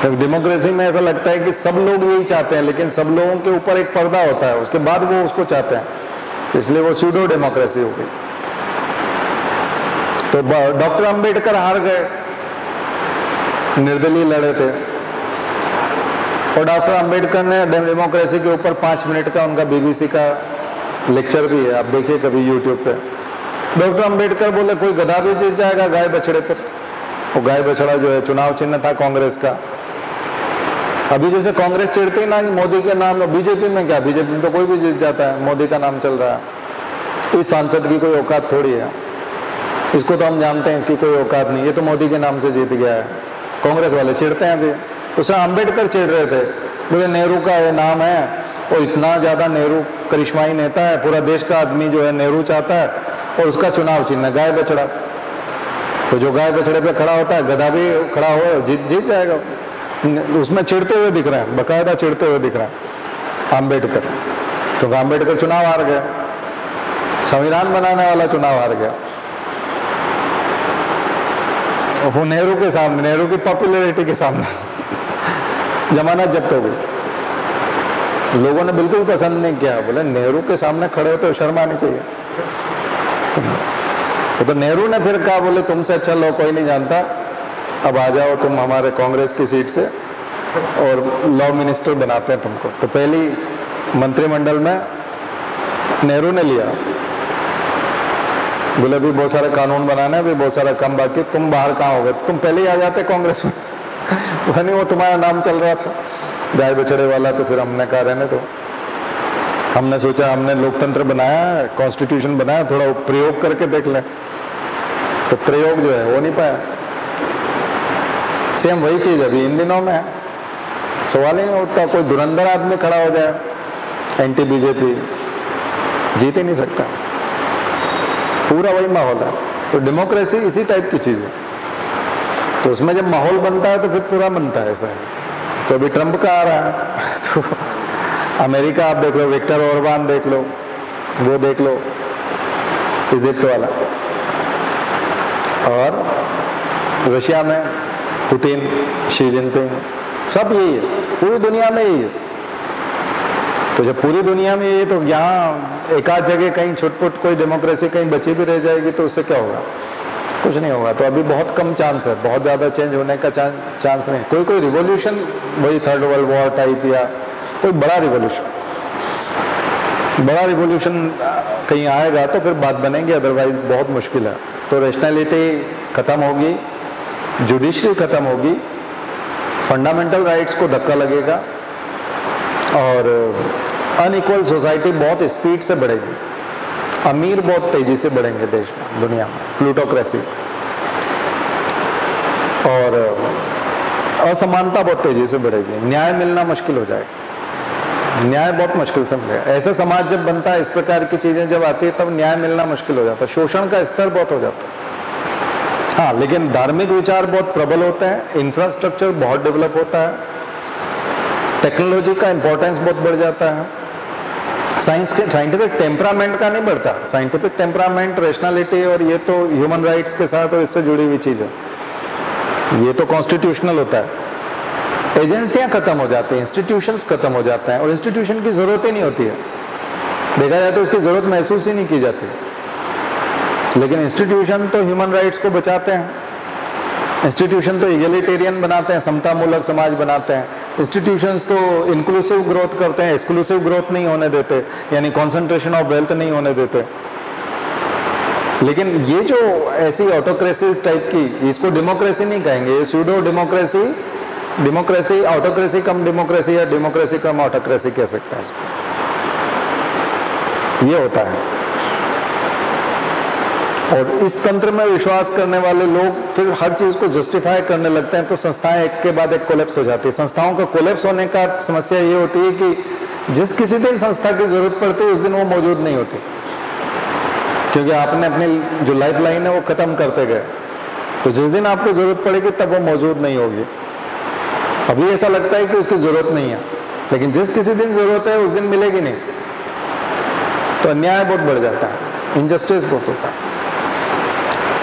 तो डेमोक्रेसी में ऐसा लगता है कि सब लोग यही चाहते हैं, लेकिन सब लोगों के ऊपर एक पर्दा होता है, उसके बाद वो उसको चाहते हैं, तो इसलिए वो सूडो डेमोक्रेसी हो गई। तो डॉक्टर अंबेडकर हार गए, निर्दलीय लड़े थे, और डॉक्टर अंबेडकर ने डेमोक्रेसी के ऊपर 5 मिनट का उनका बीबीसी का लेक्चर भी है, आप देखिए कभी यूट्यूब पे। डॉक्टर अंबेडकर बोले कोई गधा भी जीत जाएगा गाय बछड़े पर। वो गाय बछड़ा जो है चुनाव चिन्ह था कांग्रेस का, अभी जैसे कांग्रेस चिढ़ती ना कि मोदी के नाम, बीजेपी में क्या, बीजेपी में तो कोई भी जीत जाता है, मोदी का नाम चल रहा है, इस सांसद की कोई औकात थोड़ी है, इसको तो हम जानते हैं इसकी कोई औकात नहीं, ये तो मोदी के नाम से जीत गया है। कांग्रेस वाले चिढ़ते हैं अभी, उसे अम्बेडकर चिढ़ रहे थे, बोले नेहरू का ये नाम है और इतना ज्यादा नेहरू करिश्माई नेता है, पूरा देश का आदमी जो है नेहरू चाहता है, और उसका चुनाव चिन्ह गाय बछड़ा, तो जो गाय बछड़े पे खड़ा होता है गधा भी खड़ा हो जीत जाएगा। उसमें चिढ़ते हुए दिख रहे हैं, बकायदा चिढ़ते हुए दिख रहे हैं अम्बेडकर, क्योंकि अम्बेडकर चुनाव हार गया, संविधान बनाने वाला चुनाव हार गया, वो नेहरू के सामने, नेहरू की पॉपुलैरिटी के सामने जमानत जब्त हो गई। लोगों ने बिल्कुल पसंद नहीं किया, बोले नेहरू के सामने खड़े होते शर्म आनी चाहिए। तो नेहरू ने फिर कहा, बोले तुमसे अच्छा लो कोई नहीं जानता, अब आ जाओ तुम हमारे कांग्रेस की सीट से और लॉ मिनिस्टर बनाते हैं तुमको। तो पहली मंत्रिमंडल में नेहरू ने लिया, बोले अभी बहुत सारे कानून बनाने, अभी बहुत सारा काम बाकी, तुम बाहर कहाँ हो गए, तुम पहले ही आ जाते कांग्रेस में। नहीं, वो तुम्हारा नाम चल रहा था गाय बछड़े वाला, तो फिर हमने कहा रहने तो, हमने सोचा हमने लोकतंत्र बनाया, कॉन्स्टिट्यूशन बनाया, थोड़ा प्रयोग करके देख लें, तो प्रयोग जो है हो नहीं पाया। सेम वही चीज अभी इन दिनों में है, सवाल ही नहीं उठता, कोई धुरंधर आदमी खड़ा हो जाए एंटी बीजेपी, जीत ही नहीं सकता, पूरा वही माहौल है। तो डेमोक्रेसी इसी टाइप की चीज है, तो उसमें जब माहौल बनता है तो फिर पूरा बनता है, ऐसा है। तो अभी ट्रंप का आ रहा है, तो अमेरिका आप देख लो, विक्टर ओरबान देख लो, वो देख लो इजिप्ट वाला, और रशिया में पुतिन, शी जिनपिंग, सब यही है, पूरी दुनिया में यही है। तो जब पूरी दुनिया में यही, तो यहाँ एक आध जगह कहीं छुटपुट कोई डेमोक्रेसी कहीं बची भी रह जाएगी तो उससे क्या होगा, कुछ नहीं होगा। तो अभी बहुत कम चांस है, बहुत ज्यादा चेंज होने का चांस नहीं। कोई रिवॉल्यूशन, वही थर्ड वर्ल्ड वॉर टाइप या कोई बड़ा रिवॉल्यूशन कहीं आएगा तो फिर बात बनेगी, अदरवाइज बहुत मुश्किल है। तो रैशनैलिटी खत्म होगी, जुडिशरी खत्म होगी, फंडामेंटल राइट्स को धक्का लगेगा, और अनइक्वल सोसाइटी बहुत स्पीड से बढ़ेगी, अमीर बहुत तेजी से बढ़ेंगे देश में, दुनिया में, प्लूटोक्रेसी, और असमानता बहुत तेजी से बढ़ेगी, न्याय मिलना मुश्किल हो जाएगा, न्याय बहुत मुश्किल से मिलेगा। ऐसा समाज जब बनता है, इस प्रकार की चीजें जब आती है, तब न्याय मिलना मुश्किल हो जाता है, शोषण का स्तर बहुत हो जाता है। हाँ, लेकिन धार्मिक विचार बहुत प्रबल होते हैं, इंफ्रास्ट्रक्चर बहुत डेवलप होता है, टेक्नोलॉजी का इंपॉर्टेंस बहुत बढ़ जाता है, साइंटिफिक टेम्परामेंट का नहीं बढ़ता, साइंटिफिक टेम्परामेंट, रैशनैलिटी, और ये तो ह्यूमन राइट्स के साथ और इससे जुड़ी हुई चीज है, ये तो कॉन्स्टिट्यूशनल होता है। एजेंसियां खत्म हो जाती हैं, इंस्टीट्यूशंस खत्म हो जाते हैं, और इंस्टीट्यूशन की जरूरत ही नहीं होती है, देखा जाए तो उसकी जरूरत महसूस ही नहीं की जाती। लेकिन इंस्टीट्यूशन तो ह्यूमन राइट्स को बचाते हैं, इंस्टीट्यूशन तो इगलिटेरियन बनाते हैं, समतामूलक समाज बनाते हैं, इंस्टीट्यूशंस तो इंक्लूसिव ग्रोथ करते हैं, एक्सक्लूसिव ग्रोथ नहीं होने देते, यानी कॉन्सेंट्रेशन ऑफ वेल्थ नहीं होने देते। लेकिन ये जो ऐसी ऑटोक्रेसीज टाइप की, इसको डेमोक्रेसी नहीं कहेंगे, ये सूडो डेमोक्रेसी, डेमोक्रेसी ऑटोक्रेसी कम डेमोक्रेसी, या डेमोक्रेसी कम ऑटोक्रेसी कह सकते हैं इसको, ये होता है। और इस तंत्र में विश्वास करने वाले लोग फिर हर चीज को जस्टिफाई करने लगते हैं, तो संस्थाएं एक के बाद एक कोलैप्स हो जाती है। संस्थाओं का कोलैप्स होने का समस्या ये होती है कि जिस किसी दिन संस्था की जरूरत पड़ती है उस दिन वो मौजूद नहीं होती, क्योंकि आपने अपनी जो लाइफ लाइन है वो खत्म करते गए, तो जिस दिन आपको जरूरत पड़ेगी तब वो मौजूद नहीं होगी। अभी ऐसा लगता है कि उसकी जरूरत नहीं है, लेकिन जिस किसी दिन जरूरत है उस दिन मिलेगी नहीं, तो अन्याय बहुत बढ़ जाता है, इनजस्टिस बहुत होता है,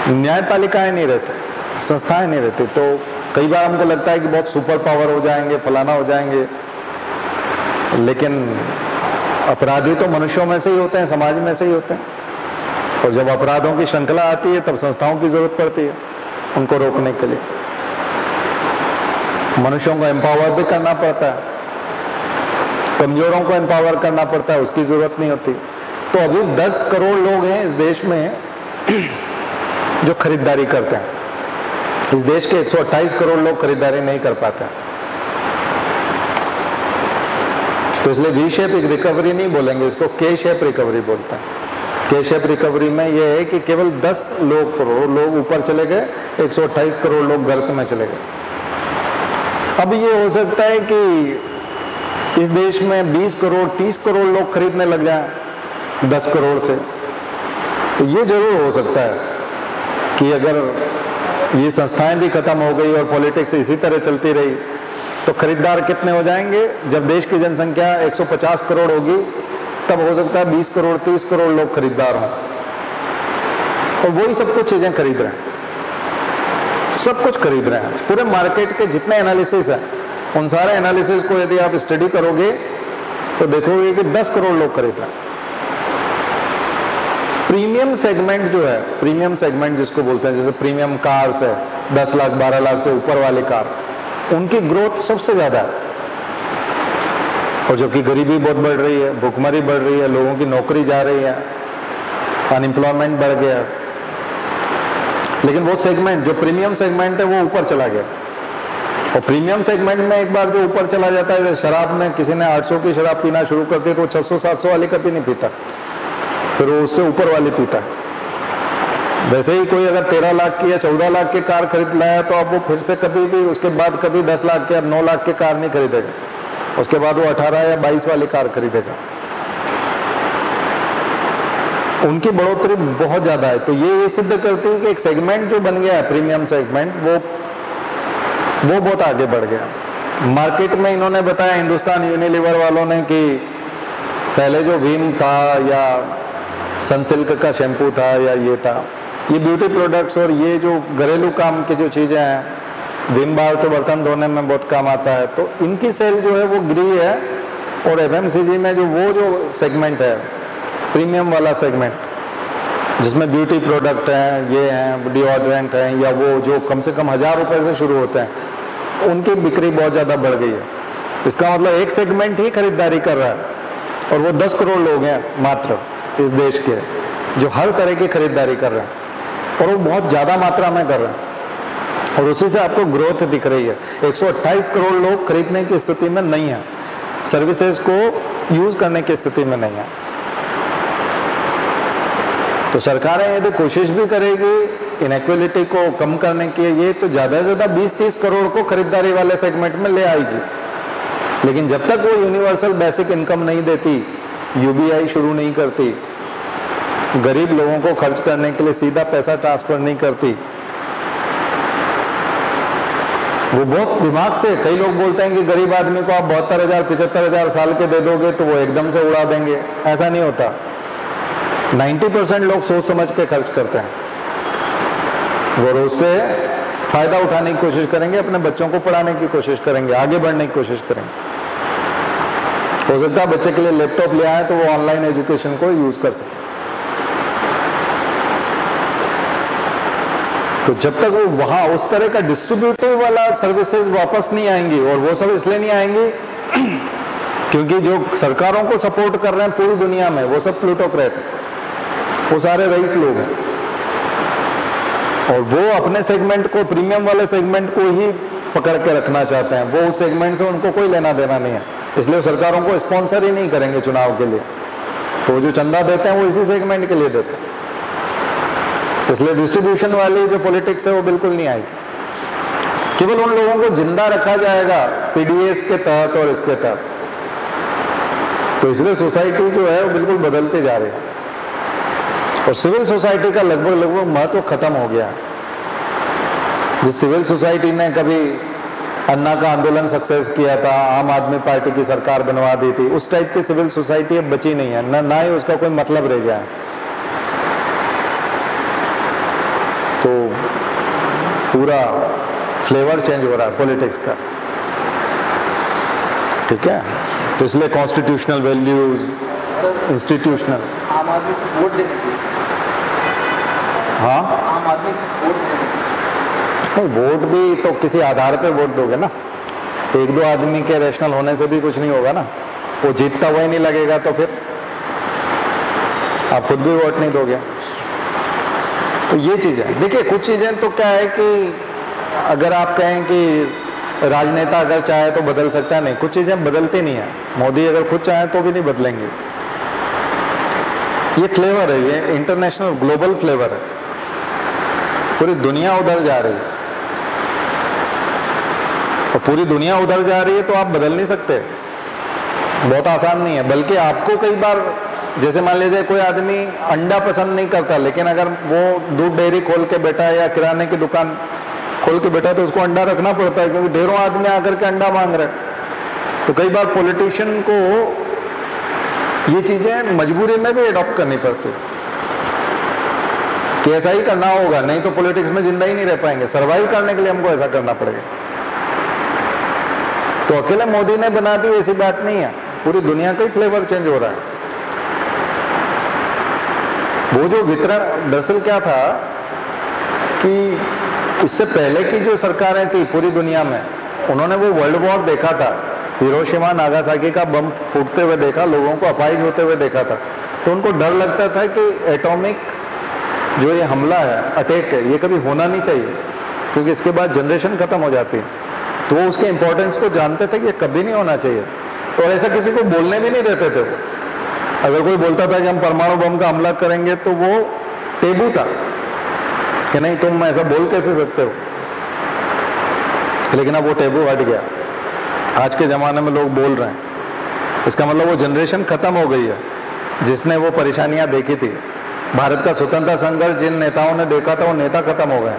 न्यायपालिकाएं नहीं रहती, संस्थाएं नहीं रहती। तो कई बार हमको लगता है कि बहुत सुपर पावर हो जाएंगे, फलाना हो जाएंगे, लेकिन अपराधी तो मनुष्यों में से ही होते हैं, समाज में से ही होते हैं, और जब अपराधों की श्रृंखला आती है तब संस्थाओं की जरूरत पड़ती है उनको रोकने के लिए, मनुष्यों को एम्पावर भी करना पड़ता है, कमजोरों को एम्पावर करना पड़ता है, उसकी जरूरत नहीं होती। तो अभी 10 करोड़ लोग हैं इस देश में जो खरीदारी करते हैं, इस देश के 128 करोड़ लोग खरीदारी नहीं कर पाते हैं। तो इसलिए वी शेप रिकवरी नहीं बोलेंगे, इसको के शेप रिकवरी बोलते हैं। के शेप रिकवरी में यह है कि केवल 10 करोड़ लोग ऊपर चले गए, 128 करोड़ लोग गर्त में चले गए। अब ये हो सकता है कि इस देश में 20 करोड़ 30 करोड़ लोग खरीदने लग जाएं 10 करोड़ से, तो ये जरूर हो सकता है कि अगर ये संस्थाएं भी खत्म हो गई और पॉलिटिक्स इसी तरह चलती रही तो खरीदार कितने हो जाएंगे? जब देश की जनसंख्या 150 करोड़ होगी तब हो सकता है 20 करोड़ 30 करोड़ लोग खरीदार हों, और वही सब कुछ चीजें खरीद रहे हैं, सब कुछ खरीद रहे हैं। पूरे मार्केट के जितने एनालिसिस है उन सारे एनालिसिस को यदि आप स्टडी करोगे तो देखोगे कि 10 करोड़ लोग खरीद रहे हैं। प्रीमियम सेगमेंट जो है, प्रीमियम सेगमेंट जिसको बोलते हैं, जैसे प्रीमियम कार्स है, 10 लाख 12 लाख से ऊपर वाली कार, उनकी ग्रोथ सबसे ज्यादा है। और जो कि गरीबी बहुत बढ़ रही है, भुखमरी बढ़ रही है, लोगों की नौकरी जा रही है, अनएम्प्लॉयमेंट बढ़ गया, लेकिन वो सेगमेंट जो प्रीमियम सेगमेंट है वो ऊपर चला गया। और प्रीमियम सेगमेंट में एक बार जो ऊपर चला जाता है, शराब में किसी ने 800 की शराब पीना शुरू कर दी तो वो 600-700 वाली कभी नहीं पीता, फिर वो उससे ऊपर वाली पीता है। वैसे ही कोई अगर 13 लाख की या 14 लाख की कार खरीद लाया तो अब वो फिर से कभी भी उसके बाद कभी 10 लाख की या 9 लाख की कार नहीं खरीदेगा, उसके बाद वो 18 या 22 वाली कार खरीदेगा। उनकी बढ़ोतरी बहुत ज्यादा है। तो ये सिद्ध करती है कि एक सेगमेंट जो बन गया है प्रीमियम सेगमेंट, वो बहुत आगे बढ़ गया। मार्केट में इन्होंने बताया, हिंदुस्तान यूनिलीवर वालों ने, कि पहले जो विम था या सनसिल्क का शैम्पू था या ये था, ये ब्यूटी प्रोडक्ट्स और ये जो घरेलू काम की जो चीजें हैं, विम बार तो बर्तन धोने में बहुत काम आता है, तो इनकी सेल जो है वो गिरी है। और एफएमसीजी में जो वो जो सेगमेंट है प्रीमियम वाला सेगमेंट, जिसमें ब्यूटी प्रोडक्ट हैं, ये हैं, डिओड्रेंट हैं, या वो जो कम से कम 1000 रुपए से शुरू होते हैं, उनकी बिक्री बहुत ज्यादा बढ़ गई है। इसका मतलब एक सेगमेंट ही खरीदारी कर रहा है, और वो 10 करोड़ लोग हैं मात्र इस देश के जो हर तरह की खरीदारी कर रहे हैं, और वो बहुत ज्यादा मात्रा में कर रहे हैं, और उसी से आपको ग्रोथ दिख रही है। 128 करोड़ लोग खरीदने की स्थिति में नहीं है, सर्विसेज को यूज करने की स्थिति में नहीं है। तो सरकारें यदि कोशिश भी करेगी इनइक्वालिटी को कम करने की, ये तो ज्यादा से ज्यादा 20-30 करोड़ को खरीदारी वाले सेगमेंट में ले आएगी, लेकिन जब तक वो यूनिवर्सल बेसिक इनकम नहीं देती, यूबीआई शुरू नहीं करती, गरीब लोगों को खर्च करने के लिए सीधा पैसा ट्रांसफर नहीं करती, वो बहुत दिमाग से, कई लोग बोलते हैं कि गरीब आदमी को आप 72,000 75,000 साल के दे दोगे तो वो एकदम से उड़ा देंगे, ऐसा नहीं होता। 90% लोग सोच समझ के खर्च करते हैं, वो रोज से फायदा उठाने की कोशिश करेंगे, अपने बच्चों को पढ़ाने की कोशिश करेंगे, आगे बढ़ने की कोशिश करेंगे। हो सकता है बच्चे के लिए लैपटॉप ले आए तो वो ऑनलाइन एजुकेशन को यूज कर सके। तो जब तक वो वहां उस तरह का डिस्ट्रीब्यूटिव वाला सर्विसेज वापस नहीं आएंगी, और वो सब इसलिए नहीं आएंगी क्योंकि जो सरकारों को सपोर्ट कर रहे हैं पूरी दुनिया में, वो सब प्लूटोक्रेट है, वो सारे रईस लोग हैं, और वो अपने सेगमेंट को, प्रीमियम वाले सेगमेंट को ही पकड़ के रखना चाहते हैं। वो उस सेगमेंट से उनको कोई लेना देना नहीं है, इसलिए सरकारों को स्पॉन्सर ही नहीं करेंगे चुनाव के लिए। तो जो चंदा देते हैं वो इसी सेगमेंट के लिए देते हैं, इसलिए डिस्ट्रीब्यूशन वाली जो पॉलिटिक्स है वो बिल्कुल नहीं आएगी। केवल उन लोगों को जिंदा रखा जाएगा पीडीएस के तहत और इसके तहत। तो इसलिए सोसाइटी जो है वो बिल्कुल बदलते जा रही है, और सिविल सोसाइटी का लगभग महत्व खत्म हो गया। जिस सिविल सोसाइटी ने कभी अन्ना का आंदोलन सक्सेस किया था, आम आदमी पार्टी की सरकार बनवा दी थी, उस टाइप की सिविल सोसाइटी अब बची नहीं है, ना ही उसका कोई मतलब रह गया है। तो पूरा फ्लेवर चेंज हो रहा है पॉलिटिक्स का, ठीक है। तो इसलिए कॉन्स्टिट्यूशनल वैल्यूज, इंस्टीट्यूशनल, आम आदमी से वोट देने, हाँ आम आदमी से वोट देने, वोट भी तो किसी आधार पे वोट दोगे ना, एक दो आदमी के रैशनल होने से भी कुछ नहीं होगा ना। वो जीतता हुआ ही नहीं लगेगा तो फिर आप खुद भी वोट नहीं दोगे। तो ये चीज है। देखिए कुछ चीजें तो क्या है कि अगर आप कहें कि राजनेता अगर चाहे तो बदल सकता है, नहीं, कुछ चीजें बदलती नहीं है। मोदी अगर खुद चाहे तो भी नहीं बदलेंगे। ये फ्लेवर है, ये इंटरनेशनल ग्लोबल फ्लेवर है, पूरी दुनिया उधर जा रही है और पूरी दुनिया उधर जा रही है तो आप बदल नहीं सकते, बहुत आसान नहीं है। बल्कि आपको कई बार, जैसे मान लीजिए कोई आदमी अंडा पसंद नहीं करता, लेकिन अगर वो दूध डेयरी खोल के बैठा है या किराने की दुकान खोल के बैठा है तो उसको अंडा रखना पड़ता है, क्योंकि ढेरों आदमी आकर के अंडा मांग रहे हैं। तो कई बार पॉलिटिशियन को ये चीजें मजबूरी में भी एडॉप्ट करनी पड़ती है कि ऐसा ही करना होगा, नहीं तो पॉलिटिक्स में जिंदा ही नहीं रह पाएंगे। सर्वाइव करने के लिए हमको ऐसा करना पड़ेगा। तो अकेले मोदी ने बना दी ऐसी बात नहीं है, पूरी दुनिया का ही फ्लेवर चेंज हो रहा है। वो जो वितरण दरअसल क्या था कि इससे पहले की जो सरकारें थी पूरी दुनिया में, उन्होंने वो वर्ल्ड वॉर देखा था, हिरोशिमा नागासाकी का बम फूटते हुए देखा, लोगों को अपाहिज होते हुए देखा था। तो उनको डर लगता था कि एटॉमिक जो ये हमला है, अटैक है, ये कभी होना नहीं चाहिए, क्योंकि इसके बाद जनरेशन खत्म हो जाती है। तो वो उसके इंपॉर्टेंस को जानते थे कि ये कभी नहीं होना चाहिए, और ऐसा किसी को बोलने भी नहीं देते थे वो। अगर कोई बोलता था कि हम परमाणु बम का हमला करेंगे तो वो टेबू था कि नहीं, तुम ऐसा बोल कैसे सकते हो। लेकिन अब वो टेबू हट गया, आज के जमाने में लोग बोल रहे हैं। इसका मतलब वो जनरेशन खत्म हो गई है जिसने वो परेशानियां देखी थी। भारत का स्वतंत्रता संघर्ष जिन नेताओं ने देखा था वो नेता खत्म हो गए।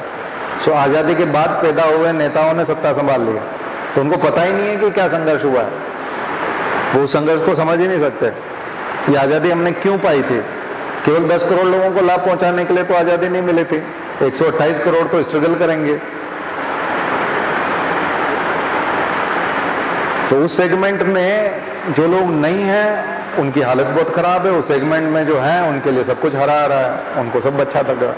सो आजादी के बाद पैदा हुए नेताओं ने सत्ता संभाल लिया, तो उनको पता ही नहीं है कि क्या संघर्ष हुआ है, वो उस संघर्ष को समझ ही नहीं सकते। ये आजादी हमने क्यों पाई थी? केवल 10 करोड़ लोगों को लाभ पहुंचाने के लिए तो आजादी नहीं मिली थी, 128 करोड़ तो स्ट्रगल करेंगे। तो उस सेगमेंट में जो लोग नहीं हैं उनकी हालत बहुत खराब है, उस सेगमेंट में जो है उनके लिए सब कुछ हरा रहा है, उनको सब अच्छा लग रहा है।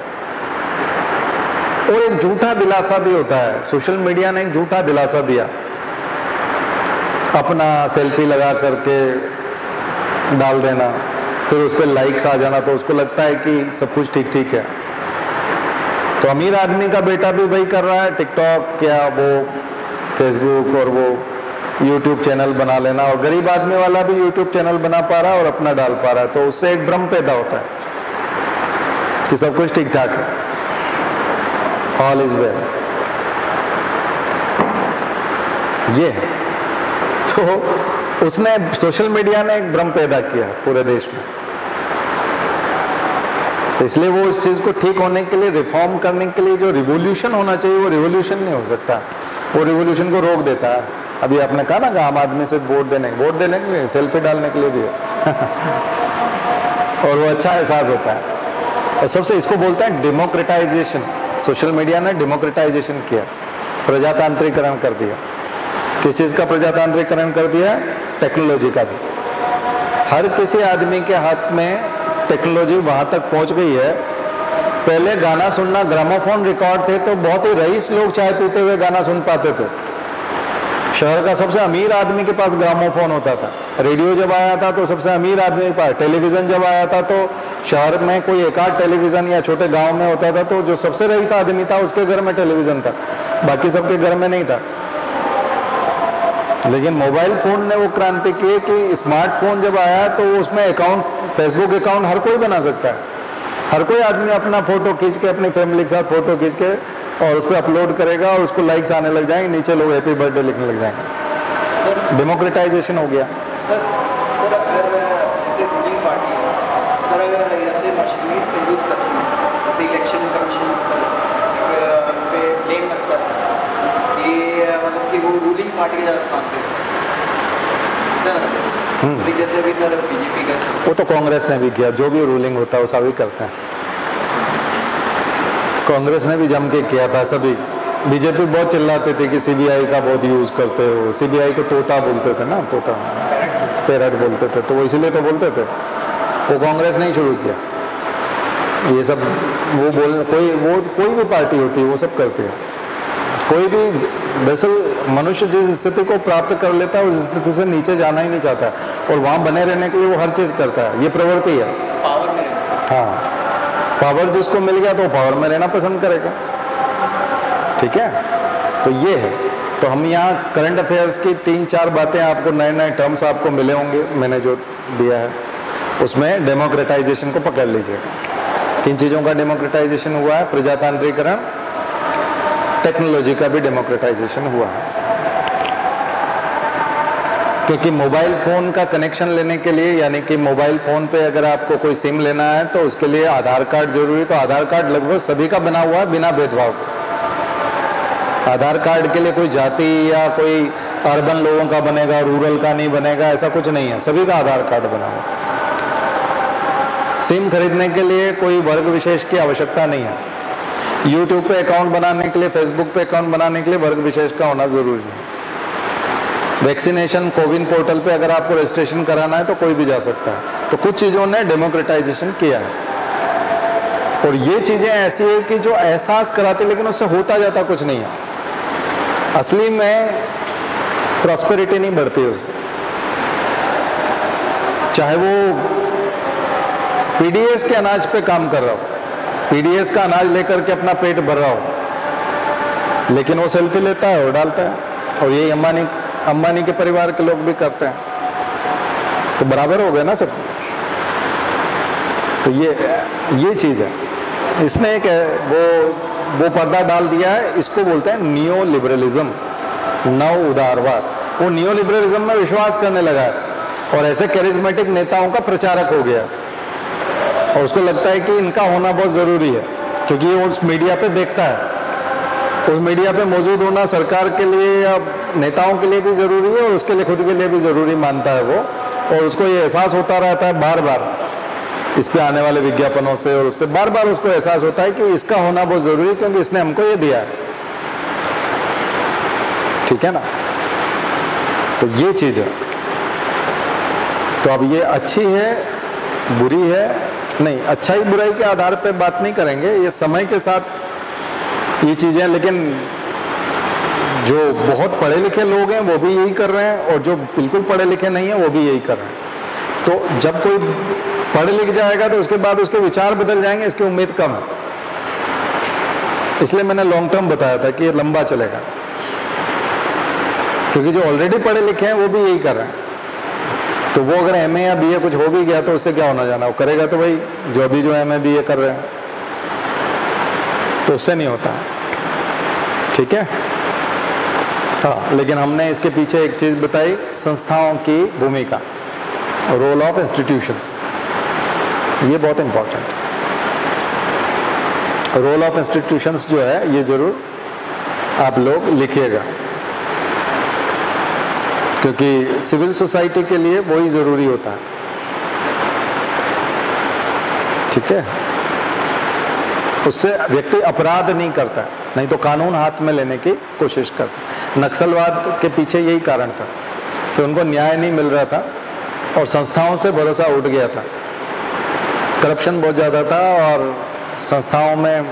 और एक झूठा दिलासा भी होता है, सोशल मीडिया ने एक झूठा दिलासा दिया, अपना सेल्फी लगा करके डाल देना, फिर उस पर लाइक्स आ जाना, तो उसको लगता है कि सब कुछ ठीक ठीक है। तो अमीर आदमी का बेटा भी वही कर रहा है, टिकटॉक या वो फेसबुक और वो यूट्यूब चैनल बना लेना, और गरीब आदमी वाला भी यूट्यूब चैनल बना पा रहा है और अपना डाल पा रहा है। तो उससे एक भ्रम पैदा होता है कि सब कुछ ठीक ठाक है, ऑल इज वेल। ये है। तो उसने, सोशल मीडिया ने एक भ्रम पैदा किया पूरे देश में, तो इसलिए वो उस चीज को ठीक होने के लिए, रिफॉर्म करने के लिए जो रिवोल्यूशन होना चाहिए वो रिवोल्यूशन नहीं हो सकता, वो रिवोल्यूशन को रोक देता है। अभी आपने कहा ना कि आम आदमी से वोट देने के लिए, सेल्फी डालने के लिए भी है और वो अच्छा एहसास होता है। और सबसे इसको बोलते हैं डेमोक्रेटाइजेशन। सोशल मीडिया ने डेमोक्रेटाइजेशन किया, प्रजातांत्रिकरण कर दिया। किस चीज का प्रजातांत्रिकरण कर दिया? टेक्नोलॉजी का भी। हर किसी आदमी के हाथ में टेक्नोलॉजी वहां तक पहुंच गई है। पहले गाना सुनना, ग्रामोफोन रिकॉर्ड थे तो बहुत ही रईस लोग चाय पीते हुए गाना सुन पाते थे। शहर का सबसे अमीर आदमी के पास ग्रामोफोन होता था। रेडियो जब आया था तो सबसे अमीर आदमी के पास, टेलीविजन जब आया था तो शहर में कोई एक आध टेलीविजन या छोटे गांव में होता था, तो जो सबसे रईस आदमी था उसके घर में टेलीविजन था, बाकी सबके घर में नहीं था। लेकिन मोबाइल फोन ने वो क्रांति की कि स्मार्टफोन जब आया तो उसमें अकाउंट, फेसबुक अकाउंट हर कोई बना सकता है। हर कोई आदमी अपना फोटो खींच के, अपनी फैमिली के साथ फोटो खींच के और उस पर अपलोड करेगा और उसको लाइक्स आने लग जाएंगे, नीचे लोग हैप्पी बर्थडे लिखने लग जाएंगे। डेमोक्रेटाइजेशन हो गया। सर अगर जैसे रूलिंग पार्टी है, सर अगर ऐसे मशीनरीज का यूज करते हैं, जैसे इलेक्शन कमीशन पे ब्लेम करता है कि मतलब कि वो रूलिंग पार्टी का ज़्यादा स्थान पे जैसे अभी सर बीजेपी का, वो तो कांग्रेस ने भी किया, जो भी रूलिंग होता है वो सभी करते हैं। कांग्रेस ने भी जम के किया था सभी। बीजेपी बहुत चिल्लाते थे कि सीबीआई का बहुत यूज करते हो, सीबीआई को तोता बोलते थे ना, तोता पैरट बोलते थे, तो वो इसलिए तो बोलते थे। वो कांग्रेस ने ही शुरू किया ये सब। वो कोई भी पार्टी होती है वो सब करती है। कोई भी, दरअसल मनुष्य जिस स्थिति को प्राप्त कर लेता है उस स्थिति से नीचे जाना ही नहीं चाहता, और वहां बने रहने के लिए वो हर चीज करता है। ये प्रवृत्ति है। पावर में, हाँ, पावर जिसको मिल गया तो पावर में रहना पसंद करेगा। ठीक है, तो ये है। तो हम यहाँ करंट अफेयर्स की 3-4 बातें आपको, नए नए टर्म्स आपको मिले होंगे मैंने जो दिया है, उसमें डेमोक्रेटाइजेशन को पकड़ लीजिएगा। किन चीज़ों का डेमोक्रेटाइजेशन हुआ है? प्रजातांत्रिकरण, टेक्नोलॉजी का भी डेमोक्रेटाइजेशन हुआ है। क्योंकि मोबाइल फोन का कनेक्शन लेने के लिए, यानी कि मोबाइल फोन पे अगर आपको कोई सिम लेना है तो उसके लिए आधार कार्ड जरूरी। तो आधार कार्ड लगभग सभी का बना हुआ है बिना भेदभाव के। आधार कार्ड के लिए कोई जाति या कोई अर्बन लोगों का बनेगा, रूरल का नहीं बनेगा, ऐसा कुछ नहीं है, सभी का आधार कार्ड बना हुआ। सिम खरीदने के लिए कोई वर्ग विशेष की आवश्यकता नहीं है। यूट्यूब पे अकाउंट बनाने के लिए, फेसबुक पे अकाउंट बनाने के लिए वर्ग विशेष का होना जरूरी है। वैक्सीनेशन कोविन पोर्टल पे अगर आपको रजिस्ट्रेशन कराना है तो कोई भी जा सकता है। तो कुछ चीजों ने डेमोक्रेटाइजेशन किया है, और ये चीजें ऐसी है कि जो एहसास कराती, लेकिन उससे होता जाता कुछ नहीं है। असली में प्रॉस्पेरिटी नहीं बढ़ती उससे। चाहे वो पीडीएस के अनाज पे काम कर रहा हो, पीडीएस का अनाज लेकर के अपना पेट भर रहा हो, लेकिन वो सेल्फी लेता है और डालता है, और ये अंबानी के परिवार के लोग भी करते हैं, तो बराबर हो गए ना सब। तो ये चीज है। इसने एक वो पर्दा डाल दिया है, इसको बोलते हैं नियो लिबरलिज्म, नव उदारवाद। वो नियो लिबरलिज्म में विश्वास करने लगा है और ऐसे कैरिज्मेटिक नेताओं का प्रचारक हो गया, और उसको लगता है कि इनका होना बहुत जरूरी है, क्योंकि ये उस मीडिया पे देखता है। उस मीडिया पे मौजूद होना सरकार के लिए या नेताओं के लिए भी जरूरी है, और उसके लिए खुद के लिए भी जरूरी मानता है वो। और उसको ये एहसास होता रहता है बार बार इस पे आने वाले विज्ञापनों से, और उससे बार बार उसको एहसास होता है कि इसका होना बहुत जरूरी है, क्योंकि इसने हमको ये दिया है। ठीक है ना? तो ये चीज है। तो अब ये अच्छी है, बुरी है? नहीं, अच्छाई बुराई के आधार पे बात नहीं करेंगे, ये समय के साथ ये चीजें। लेकिन जो बहुत पढ़े लिखे लोग हैं वो भी यही कर रहे हैं, और जो बिल्कुल पढ़े लिखे नहीं है वो भी यही कर रहे हैं। तो जब कोई पढ़ लिख जाएगा तो उसके बाद उसके विचार बदल जाएंगे, इसकी उम्मीद कम है। इसलिए मैंने लॉन्ग टर्म बताया था कि ये लंबा चलेगा, क्योंकि जो ऑलरेडी पढ़े लिखे हैं वो भी यही कर रहे हैं। तो वो अगर एमए या बीए कुछ हो भी गया तो उससे क्या होना जाना, वो करेगा तो भाई जो एमए बीए कर रहे हैं, तो उससे नहीं होता। ठीक है? हाँ, लेकिन हमने इसके पीछे एक चीज बताई, संस्थाओं की भूमिका, रोल ऑफ इंस्टीट्यूशंस, ये बहुत इंपॉर्टेंट है। रोल ऑफ इंस्टीट्यूशंस जो है ये जरूर आप लोग लिखिएगा, क्योंकि सिविल सोसाइटी के लिए वही जरूरी होता है। ठीक है? उससे व्यक्ति अपराध नहीं करता है, नहीं तो कानून हाथ में लेने की कोशिश करता है। नक्सलवाद के पीछे यही कारण था कि उनको न्याय नहीं मिल रहा था और संस्थाओं से भरोसा उठ गया था। करप्शन बहुत ज्यादा था और संस्थाओं में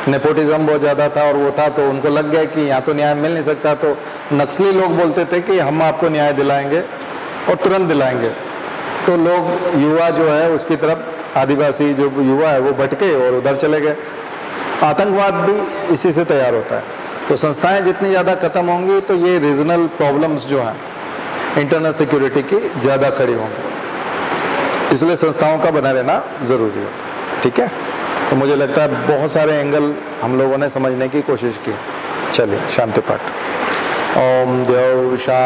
नेपोटिज्म बहुत ज्यादा था, और वो था तो उनको लग गया कि यहाँ तो न्याय मिल नहीं सकता। तो नक्सली लोग बोलते थे कि हम आपको न्याय दिलाएंगे और तुरंत दिलाएंगे। तो लोग, युवा जो है उसकी तरफ, आदिवासी जो युवा है वो भटके और उधर चले गए। आतंकवाद भी इसी से तैयार होता है। तो संस्थाएं जितनी ज्यादा खत्म होंगी तो ये रीजनल प्रॉब्लम्स जो हैं इंटरनल सिक्योरिटी की ज्यादा खड़ी होंगी। इसलिए संस्थाओं का बना रहना जरूरी होता है। ठीक है? तो मुझे लगता है बहुत सारे एंगल हम लोगों ने समझने की कोशिश की। चलिए, शांति पाठ। ओम देव शांति।